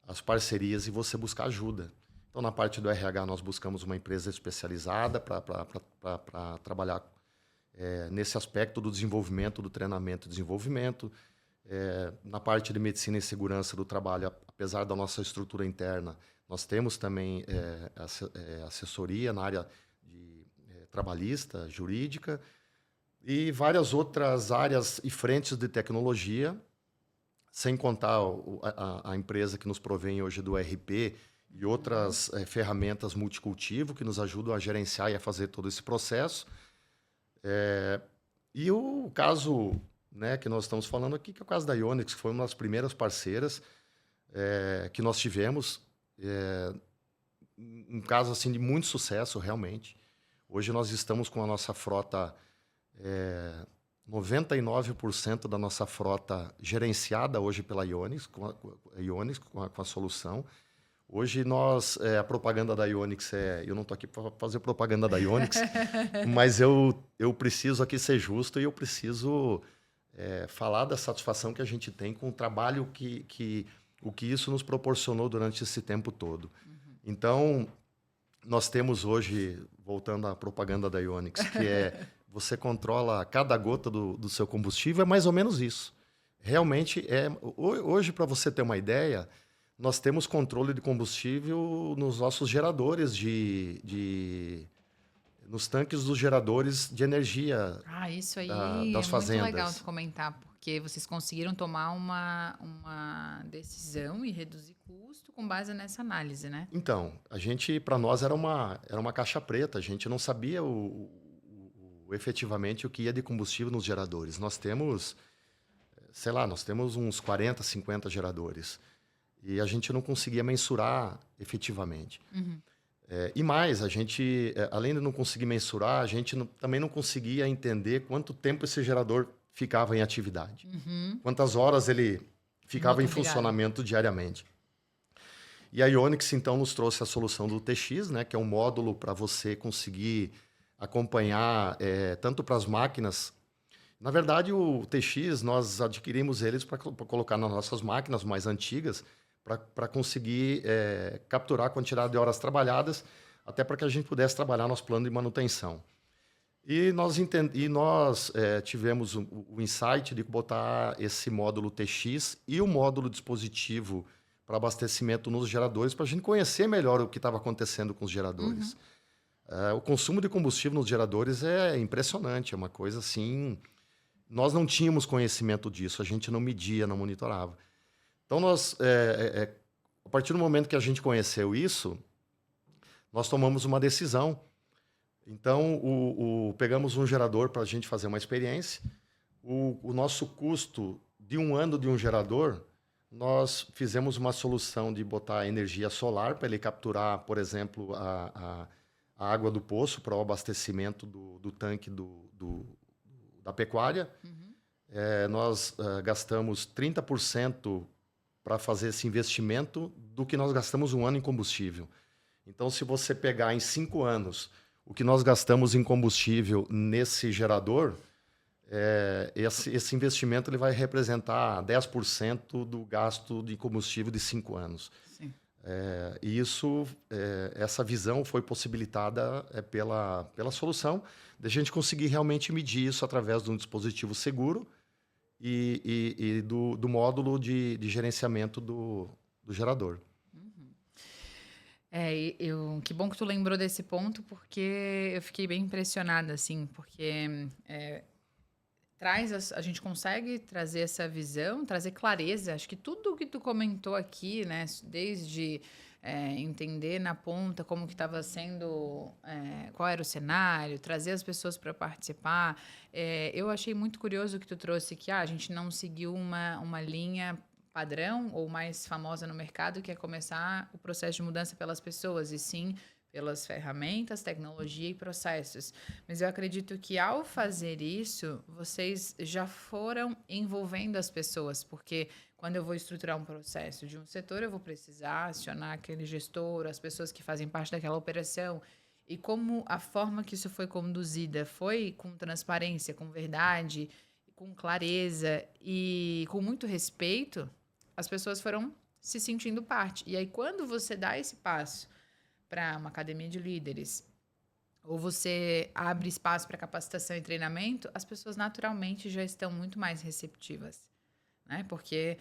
as parcerias e você buscar ajuda. Então, na parte do RH, nós buscamos uma empresa especializada para trabalhar nesse aspecto do desenvolvimento, do treinamento e desenvolvimento. Na parte de medicina e segurança do trabalho, apesar da nossa estrutura interna, nós temos também assessoria na área de trabalhista, jurídica, e várias outras áreas e frentes de tecnologia, sem contar a empresa que nos provém hoje do RP e outras ferramentas multicultivo que nos ajudam a gerenciar e a fazer todo esse processo. E o caso, né, que nós estamos falando aqui, que é o caso da Ionix, que foi uma das primeiras parceiras que nós tivemos. Um caso assim, de muito sucesso, realmente. Hoje nós estamos com a nossa frota, 99% da nossa frota gerenciada hoje pela Ionix, com a solução. Hoje a propaganda da Ionix eu não estou aqui para fazer propaganda da Ionix, mas eu preciso aqui ser justo e eu preciso falar da satisfação que a gente tem com o trabalho o que isso nos proporcionou durante esse tempo todo. Então, nós temos hoje, voltando à propaganda da Ionix, que você controla cada gota do seu combustível, é mais ou menos isso. Realmente, hoje, para você ter uma ideia, nós temos controle de combustível nos nossos geradores, nos tanques dos geradores de energia isso aí das fazendas. Muito legal de comentar, porque vocês conseguiram tomar uma decisão e reduzir custo com base nessa análise, né? Então, para nós era uma caixa preta, a gente não sabia efetivamente o que ia de combustível nos geradores. Nós temos uns 40, 50 geradores. E a gente não conseguia mensurar efetivamente. E mais, a gente, além de não conseguir mensurar, a gente também não conseguia entender quanto tempo esse gerador ficava em atividade. Quantas horas ele ficava em funcionamento diariamente. E a Ionix, então, nos trouxe a solução do TX, né, que é um módulo para você conseguir acompanhar tanto para as máquinas. Na verdade, o TX, nós adquirimos eles para colocar nas nossas máquinas mais antigas, para conseguir capturar a quantidade de horas trabalhadas, até para que a gente pudesse trabalhar nosso plano de manutenção. E nós tivemos o insight de botar esse módulo TX e o módulo dispositivo para abastecimento nos geradores, para a gente conhecer melhor o que estava acontecendo com os geradores. O consumo de combustível nos geradores é impressionante, é uma coisa assim... Nós não tínhamos conhecimento disso, a gente não media, não monitorava. Então, a partir do momento que a gente conheceu isso, nós tomamos uma decisão. Então, pegamos um gerador para a gente fazer uma experiência. O nosso custo de um ano de um gerador, nós fizemos uma solução de botar energia solar para ele capturar, por exemplo, a água do poço para o abastecimento do tanque da pecuária. Nós gastamos 30% para fazer esse investimento do que nós gastamos um ano em combustível. Então, se você pegar em 5 anos o que nós gastamos em combustível nesse gerador, esse investimento ele vai representar 10% do gasto de combustível de 5 anos. Sim. E essa visão foi possibilitada pela solução de a gente conseguir realmente medir isso através de um dispositivo seguro e do módulo de gerenciamento do gerador. Que bom que tu lembrou desse ponto, porque eu fiquei bem impressionada, assim, porque a gente consegue trazer essa visão, trazer clareza. Acho que tudo o que tu comentou aqui, né, desde entender na ponta como que estava sendo, qual era o cenário, trazer as pessoas para participar. Eu achei muito curioso que tu trouxe que a gente não seguiu uma linha padrão ou mais famosa no mercado, que é começar o processo de mudança pelas pessoas, e sim pelas ferramentas, tecnologia e processos. Mas eu acredito que ao fazer isso, vocês já foram envolvendo as pessoas, porque quando eu vou estruturar um processo de um setor, eu vou precisar acionar aquele gestor, as pessoas que fazem parte daquela operação. E como a forma que isso foi conduzida foi com transparência, com verdade, com clareza e com muito respeito, as pessoas foram se sentindo parte. E aí, quando você dá esse passo para uma academia de líderes, ou você abre espaço para capacitação e treinamento, as pessoas naturalmente já estão muito mais receptivas, né? Porque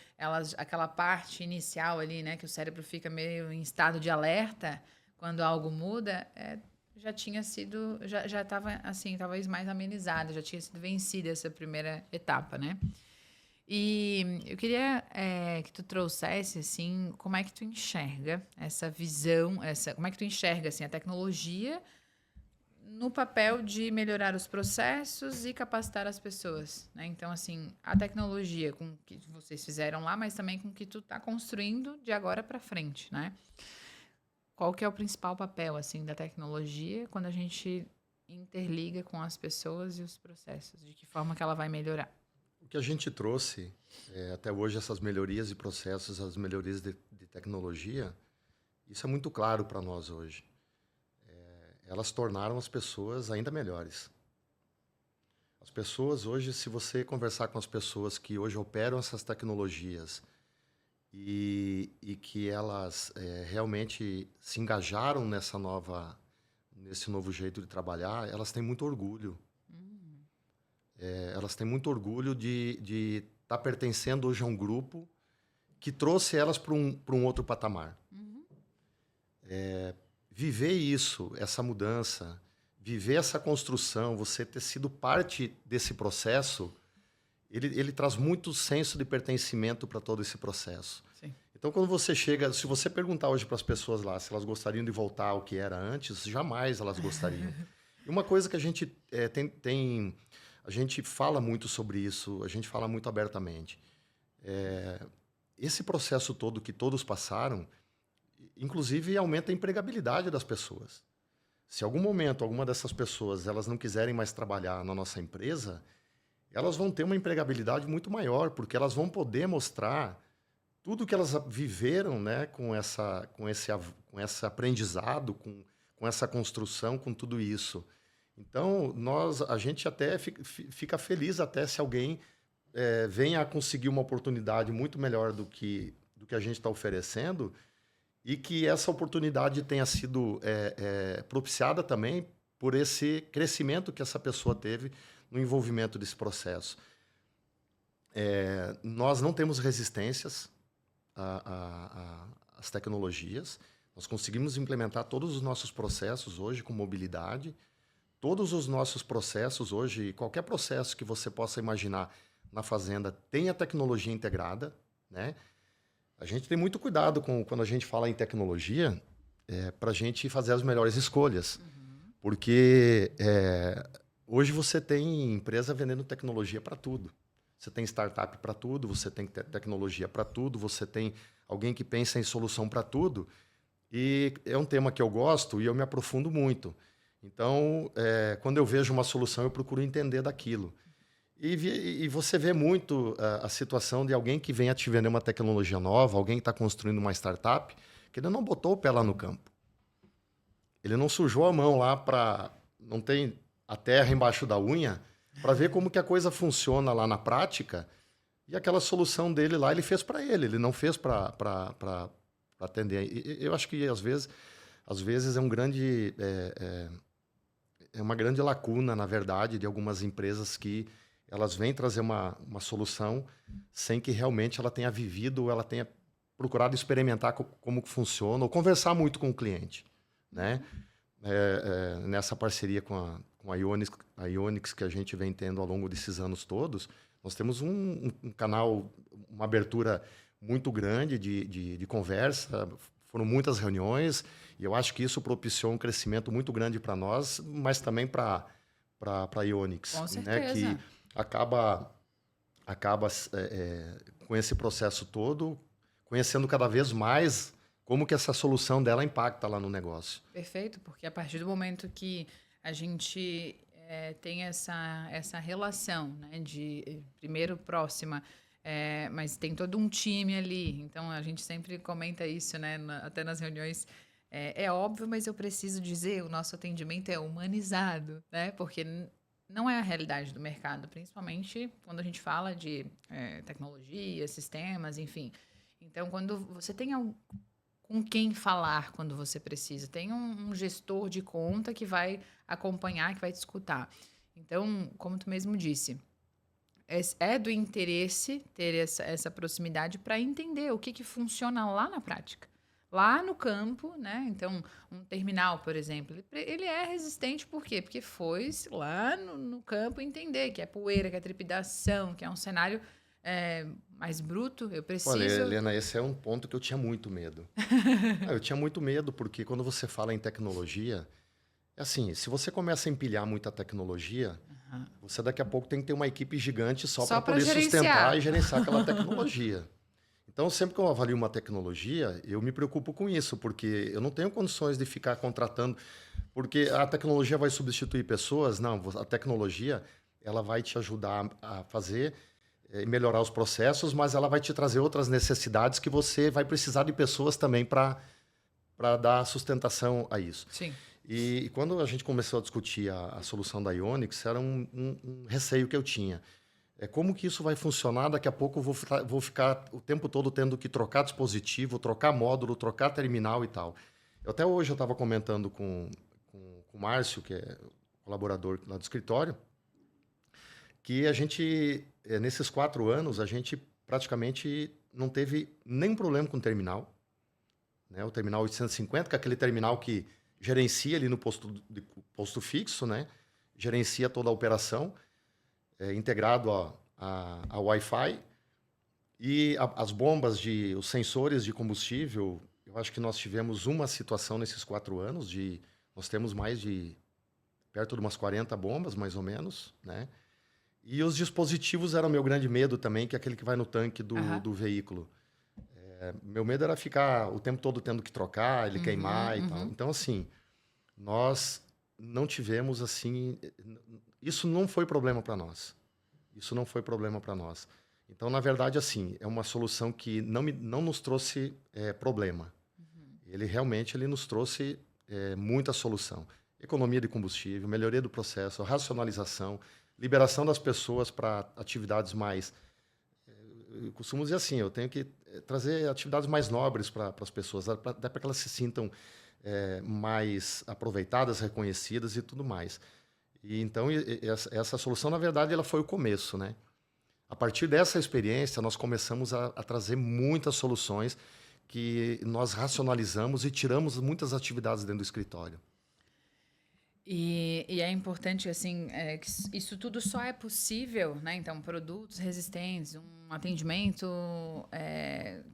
aquela parte inicial ali, né, que o cérebro fica meio em estado de alerta quando algo muda, já tinha sido, já estava assim, talvez mais amenizada, já tinha sido vencida essa primeira etapa, né? E eu queria que tu trouxesse, assim, como é que tu enxerga essa visão, como é que tu enxerga, assim, a tecnologia no papel de melhorar os processos e capacitar as pessoas, né? Então, assim, a tecnologia com o que vocês fizeram lá, mas também com o que tu tá construindo de agora para frente, né? Qual que é o principal papel, assim, da tecnologia quando a gente interliga com as pessoas e os processos? De que forma que ela vai melhorar? O que a gente trouxe até hoje, essas melhorias de processos, as melhorias de tecnologia, isso é muito claro para nós hoje. Elas tornaram as pessoas ainda melhores. As pessoas hoje, se você conversar com as pessoas que hoje operam essas tecnologias e que elas realmente se engajaram nesse novo jeito de trabalhar, elas têm muito orgulho. Elas têm muito orgulho de estar pertencendo hoje a um grupo que trouxe elas para um outro patamar. Viver isso, essa mudança, viver essa construção, você ter sido parte desse processo, ele traz muito senso de pertencimento para todo esse processo. Sim. Então, quando você chega, se você perguntar hoje para as pessoas lá se elas gostariam de voltar ao que era antes, jamais elas gostariam. E uma coisa que a gente a gente fala muito sobre isso, a gente fala muito abertamente. Esse processo todo que todos passaram, inclusive aumenta a empregabilidade das pessoas. Se em algum momento alguma dessas pessoas elas não quiserem mais trabalhar na nossa empresa, elas vão ter uma empregabilidade muito maior, porque elas vão poder mostrar tudo que elas viveram, né, com esse aprendizado, com essa construção, com tudo isso. Então, a gente até fica feliz até se alguém venha a conseguir uma oportunidade muito melhor do que a gente está oferecendo, e que essa oportunidade tenha sido propiciada também por esse crescimento que essa pessoa teve no envolvimento desse processo. Nós não temos resistências às tecnologias. Nós conseguimos implementar todos os nossos processos hoje com mobilidade. Todos os nossos processos hoje, qualquer processo que você possa imaginar na fazenda, tem a tecnologia integrada, né? A gente tem muito cuidado quando a gente fala em tecnologia, para a gente fazer as melhores escolhas. Porque hoje você tem empresa vendendo tecnologia para tudo. Você tem startup para tudo, você tem tecnologia para tudo, você tem alguém que pensa em solução para tudo. E é um tema que eu gosto e eu me aprofundo muito. Então, quando eu vejo uma solução, eu procuro entender daquilo. E você vê muito a situação de alguém que venha te vender uma tecnologia nova, alguém que está construindo uma startup, que ele não botou o pé lá no campo. Ele não sujou a mão lá não tem a terra embaixo da unha, para ver como que a coisa funciona lá na prática. E aquela solução dele lá, ele fez para ele não fez para atender. E eu acho que, às vezes é uma grande lacuna, na verdade, de algumas empresas que elas vêm trazer uma solução sem que realmente ela tenha vivido, ela tenha procurado experimentar como que funciona, ou conversar muito com o cliente, né? Nessa parceria com a Ionix que a gente vem tendo ao longo desses anos todos, nós temos um canal, uma abertura muito grande de conversa, foram muitas reuniões, e eu acho que isso propiciou um crescimento muito grande para nós, mas também para a Ionix, Com né? Que certeza. acaba com esse processo todo, conhecendo cada vez mais como que essa solução dela impacta lá no negócio. Perfeito, porque a partir do momento que a gente tem essa relação, né, de primeiro próxima, mas tem todo um time ali, então a gente sempre comenta isso, né, até nas reuniões. É óbvio, mas eu preciso dizer, o nosso atendimento é humanizado, né, porque não é a realidade do mercado, principalmente quando a gente fala de tecnologia, sistemas, enfim. Então, quando você tem com quem falar quando você precisa. Tem um gestor de conta que vai acompanhar, que vai te escutar. Então, como tu mesmo disse, é do interesse ter essa proximidade para entender o que funciona lá na prática. Lá no campo, né? Então, um terminal, por exemplo, ele é resistente por quê? Porque foi lá no campo entender que é poeira, que é trepidação, que é um cenário mais bruto. Eu Olha, preciso. Helena, esse é um ponto que eu tinha muito medo. Eu tinha muito medo porque quando você fala em tecnologia, é assim, se você começa a empilhar muita tecnologia, você daqui a pouco tem que ter uma equipe gigante só Só para para poder sustentar e gerenciar. gerenciar aquela tecnologia. Então, sempre que eu avalio uma tecnologia, eu me preocupo com isso, porque eu não tenho condições de ficar contratando, porque a tecnologia vai substituir pessoas. Não, a tecnologia ela vai te ajudar a fazer melhorar os processos, mas ela vai te trazer outras necessidades que você vai precisar de pessoas também para dar sustentação a isso. Sim. E quando a gente começou a discutir a solução da Ionix, era um receio que eu tinha. Como que isso vai funcionar? Daqui a pouco eu vou ficar o tempo todo tendo que trocar dispositivo, trocar módulo, trocar terminal e tal. Até hoje eu estava comentando com o Márcio, que é colaborador lá do escritório, que a gente, nesses 4 anos, a gente praticamente não teve nenhum problema com o terminal, né? O terminal 850, que é aquele terminal que gerencia ali no posto fixo, né? Gerencia toda a operação, integrado a Wi-Fi. E as bombas, os sensores de combustível, eu acho que nós tivemos uma situação nesses 4 anos, nós temos perto de umas 40 bombas, mais ou menos, né? E os dispositivos eram meu grande medo também, que é aquele que vai no tanque do veículo. Meu medo era ficar o tempo todo tendo que trocar, ele queimar e tal. Então, assim, nós não tivemos, assim... Isso não foi problema para nós. Isso não foi problema para nós. Então, na verdade, assim, é uma solução que não nos trouxe problema. Ele realmente nos trouxe muita solução. Economia de combustível, melhoria do processo, racionalização, liberação das pessoas para atividades mais... Eu costumo dizer assim, eu tenho que trazer atividades mais nobres para as pessoas, até para que elas se sintam mais aproveitadas, reconhecidas e tudo mais. E então, essa solução, na verdade, ela foi o começo, né? A partir dessa experiência, nós começamos a trazer muitas soluções que nós racionalizamos e tiramos muitas atividades dentro do escritório. E é importante, assim, que isso tudo só é possível, né? Então, produtos resistentes, um atendimento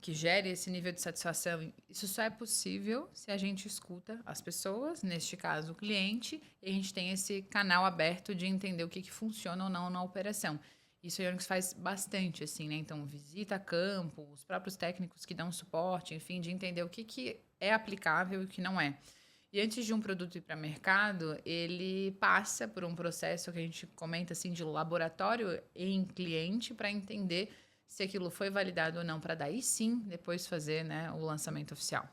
que gere esse nível de satisfação, isso só é possível se a gente escuta as pessoas, neste caso o cliente, e a gente tem esse canal aberto de entender o que funciona ou não na operação. Isso a Ionix faz bastante, assim, né? Então, visita a campo, os próprios técnicos que dão suporte, enfim, de entender o que é aplicável e o que não é. E antes de um produto ir para mercado, ele passa por um processo que a gente comenta assim de laboratório em cliente para entender se aquilo foi validado ou não, para daí sim depois fazer, né, o lançamento oficial.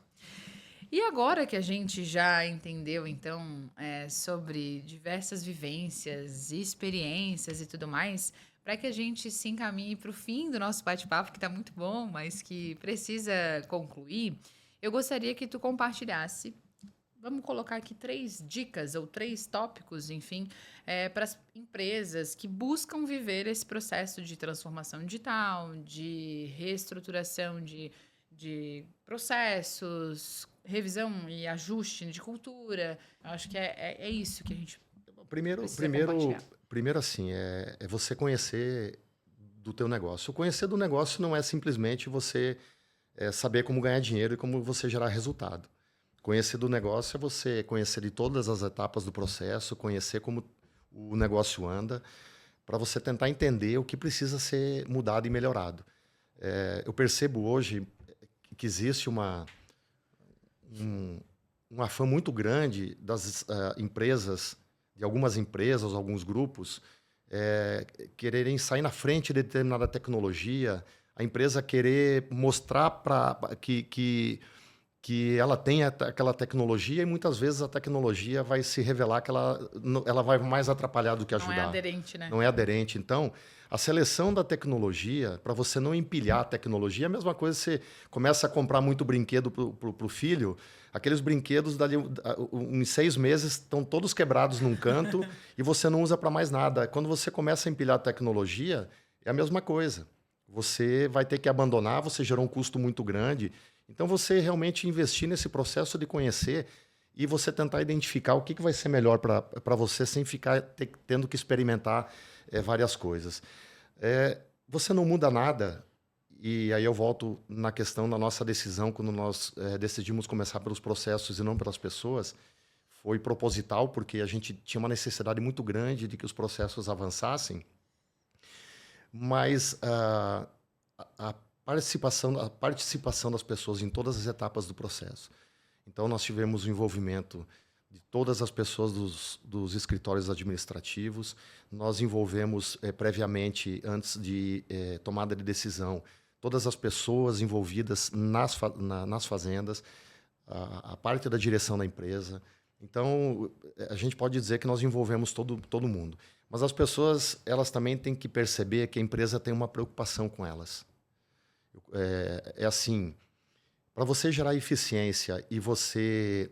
E agora que a gente já entendeu, então, sobre diversas vivências, experiências e tudo mais, para que a gente se encaminhe para o fim do nosso bate-papo, que está muito bom, mas que precisa concluir, eu gostaria que tu compartilhasse. Vamos colocar aqui 3 dicas ou 3 tópicos, enfim, para as empresas que buscam viver esse processo de transformação digital, de reestruturação de de processos, revisão e ajuste de cultura. Eu acho que é isso que a gente precisa compartilhar. Primeiro assim, é você conhecer do teu negócio. O conhecer do negócio não é simplesmente você saber como ganhar dinheiro e como você gerar resultado. Conhecer do negócio é você conhecer de todas as etapas do processo, conhecer como o negócio anda, para você tentar entender o que precisa ser mudado e melhorado. Eu percebo hoje que existe um afã muito grande das empresas, de algumas empresas, alguns grupos, quererem sair na frente de determinada tecnologia, a empresa querer mostrar que ela tem aquela tecnologia e muitas vezes a tecnologia vai se revelar que ela vai mais atrapalhar do que ajudar. Não é aderente, né? Não é aderente. Então, a seleção da tecnologia, para você não empilhar a tecnologia, é a mesma coisa que você começa a comprar muito brinquedo para o filho, aqueles brinquedos em 6 meses estão todos quebrados num canto e você não usa para mais nada. Quando você começa a empilhar a tecnologia, é a mesma coisa. Você vai ter que abandonar, você gerou um custo muito grande. Então, você realmente investir nesse processo de conhecer e você tentar identificar o que vai ser melhor para você sem ficar tendo que experimentar várias coisas. Você não muda nada, e aí eu volto na questão da nossa decisão, quando nós decidimos começar pelos processos e não pelas pessoas, foi proposital, porque a gente tinha uma necessidade muito grande de que os processos avançassem, mas a participação das pessoas em todas as etapas do processo. Então, nós tivemos o envolvimento de todas as pessoas dos escritórios administrativos, nós envolvemos previamente, antes de tomada de decisão, todas as pessoas envolvidas nas fazendas, a parte da direção da empresa. Então, a gente pode dizer que nós envolvemos todo mundo. Mas as pessoas, elas também têm que perceber que a empresa tem uma preocupação com elas. Assim, para você gerar eficiência e você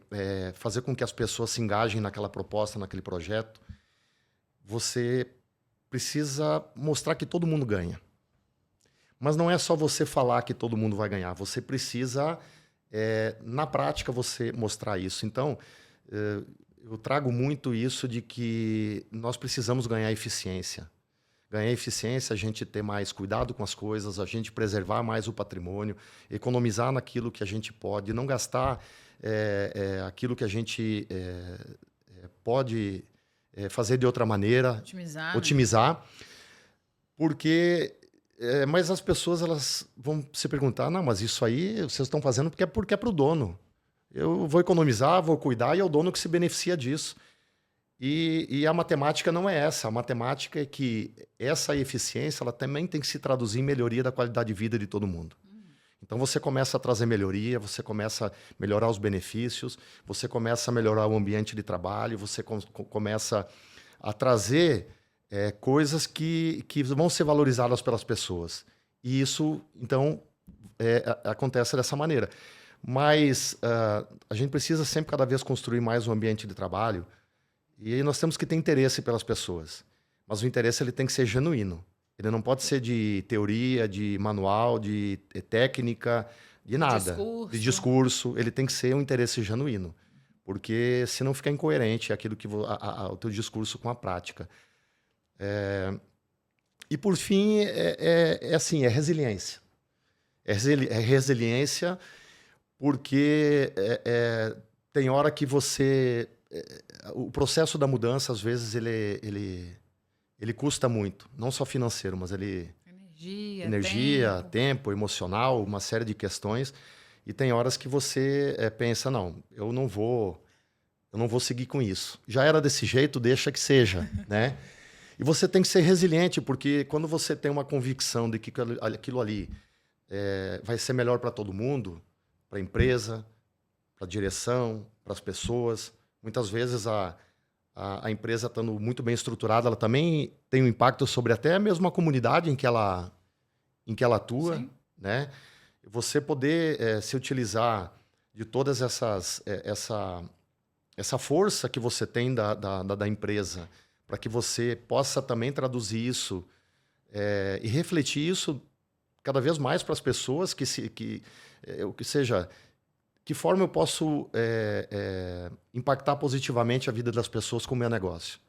fazer com que as pessoas se engajem naquela proposta, naquele projeto, você precisa mostrar que todo mundo ganha. Mas não é só você falar que todo mundo vai ganhar, você precisa, na prática, você mostrar isso. Então, eu trago muito isso de que nós precisamos ganhar eficiência. Ganhar eficiência, a gente ter mais cuidado com as coisas, a gente preservar mais o patrimônio, economizar naquilo que a gente pode, não gastar aquilo que a gente pode fazer de outra maneira. Otimizar. Né? Porque... mas as pessoas elas vão se perguntar, não, mas isso aí vocês estão fazendo porque é para o dono. Eu vou economizar, vou cuidar e é o dono que se beneficia disso. E a matemática não é essa. A matemática é que essa eficiência ela também tem que se traduzir em melhoria da qualidade de vida de todo mundo. Então, você começa a trazer melhoria, você começa a melhorar os benefícios, você começa a melhorar o ambiente de trabalho, você começa a trazer coisas que vão ser valorizadas pelas pessoas. E isso, então, acontece dessa maneira. Mas a gente precisa sempre, cada vez, construir mais um ambiente de trabalho. E aí nós temos que ter interesse pelas pessoas. Mas o interesse ele tem que ser genuíno. Ele não pode ser de teoria, de manual, de técnica, de nada. De discurso. Ele tem que ser um interesse genuíno. Porque senão fica incoerente aquilo que o teu discurso com a prática. E por fim, assim, é resiliência. É resiliência porque tem hora que você... o processo da mudança, às vezes, ele custa muito. Não só financeiro, mas ele... Energia, tempo, emocional, uma série de questões. E tem horas que você pensa, não, eu não vou seguir com isso. Já era desse jeito, deixa que seja, né? E você tem que ser resiliente, porque quando você tem uma convicção de que aquilo ali vai ser melhor para todo mundo, para a empresa, para a direção, para as pessoas, muitas vezes a empresa estando muito bem estruturada, ela também tem um impacto sobre até mesmo a comunidade em que ela atua, sim, né? Você poder se utilizar de todas essa força que você tem da empresa, para que você possa também traduzir isso e refletir isso cada vez mais para as pessoas que o que seja, que forma eu posso impactar positivamente a vida das pessoas com o meu negócio.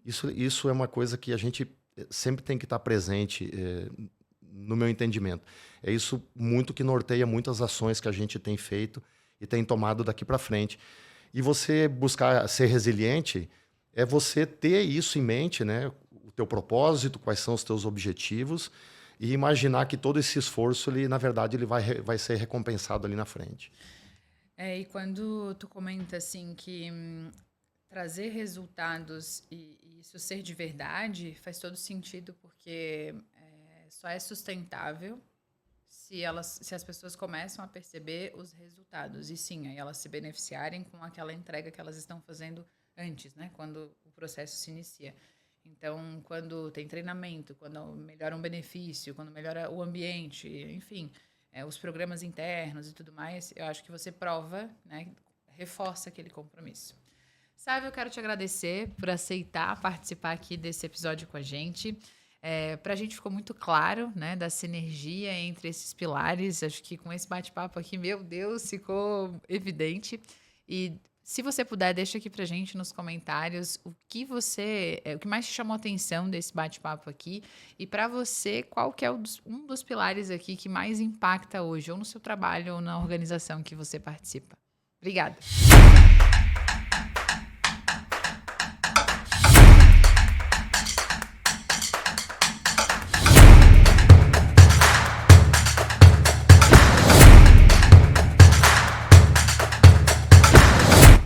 Isso é uma coisa que a gente sempre tem que estar presente, no meu entendimento. É isso muito que norteia muitas ações que a gente tem feito e tem tomado daqui para frente. E você buscar ser resiliente é você ter isso em mente, né? O teu propósito, quais são os teus objetivos, e imaginar que todo esse esforço, ele, na verdade, ele vai ser recompensado ali na frente. E quando tu comenta assim que trazer resultados e isso ser de verdade faz todo sentido, porque só é sustentável se as pessoas começam a perceber os resultados. E sim, aí elas se beneficiarem com aquela entrega que elas estão fazendo antes, né? Quando o processo se inicia. Então, quando tem treinamento, quando melhora um benefício, quando melhora o ambiente, enfim, os programas internos e tudo mais, eu acho que você prova, né? Reforça aquele compromisso. Sávio, eu quero te agradecer por aceitar participar aqui desse episódio com a gente. Para a gente ficou muito claro, né, da sinergia entre esses pilares. Acho que com esse bate-papo aqui, meu Deus, ficou evidente. E se você puder, deixa aqui para a gente nos comentários o que mais te chamou a atenção desse bate-papo aqui. E para você, qual que é um dos pilares aqui que mais impacta hoje, ou no seu trabalho, ou na organização que você participa. Obrigada.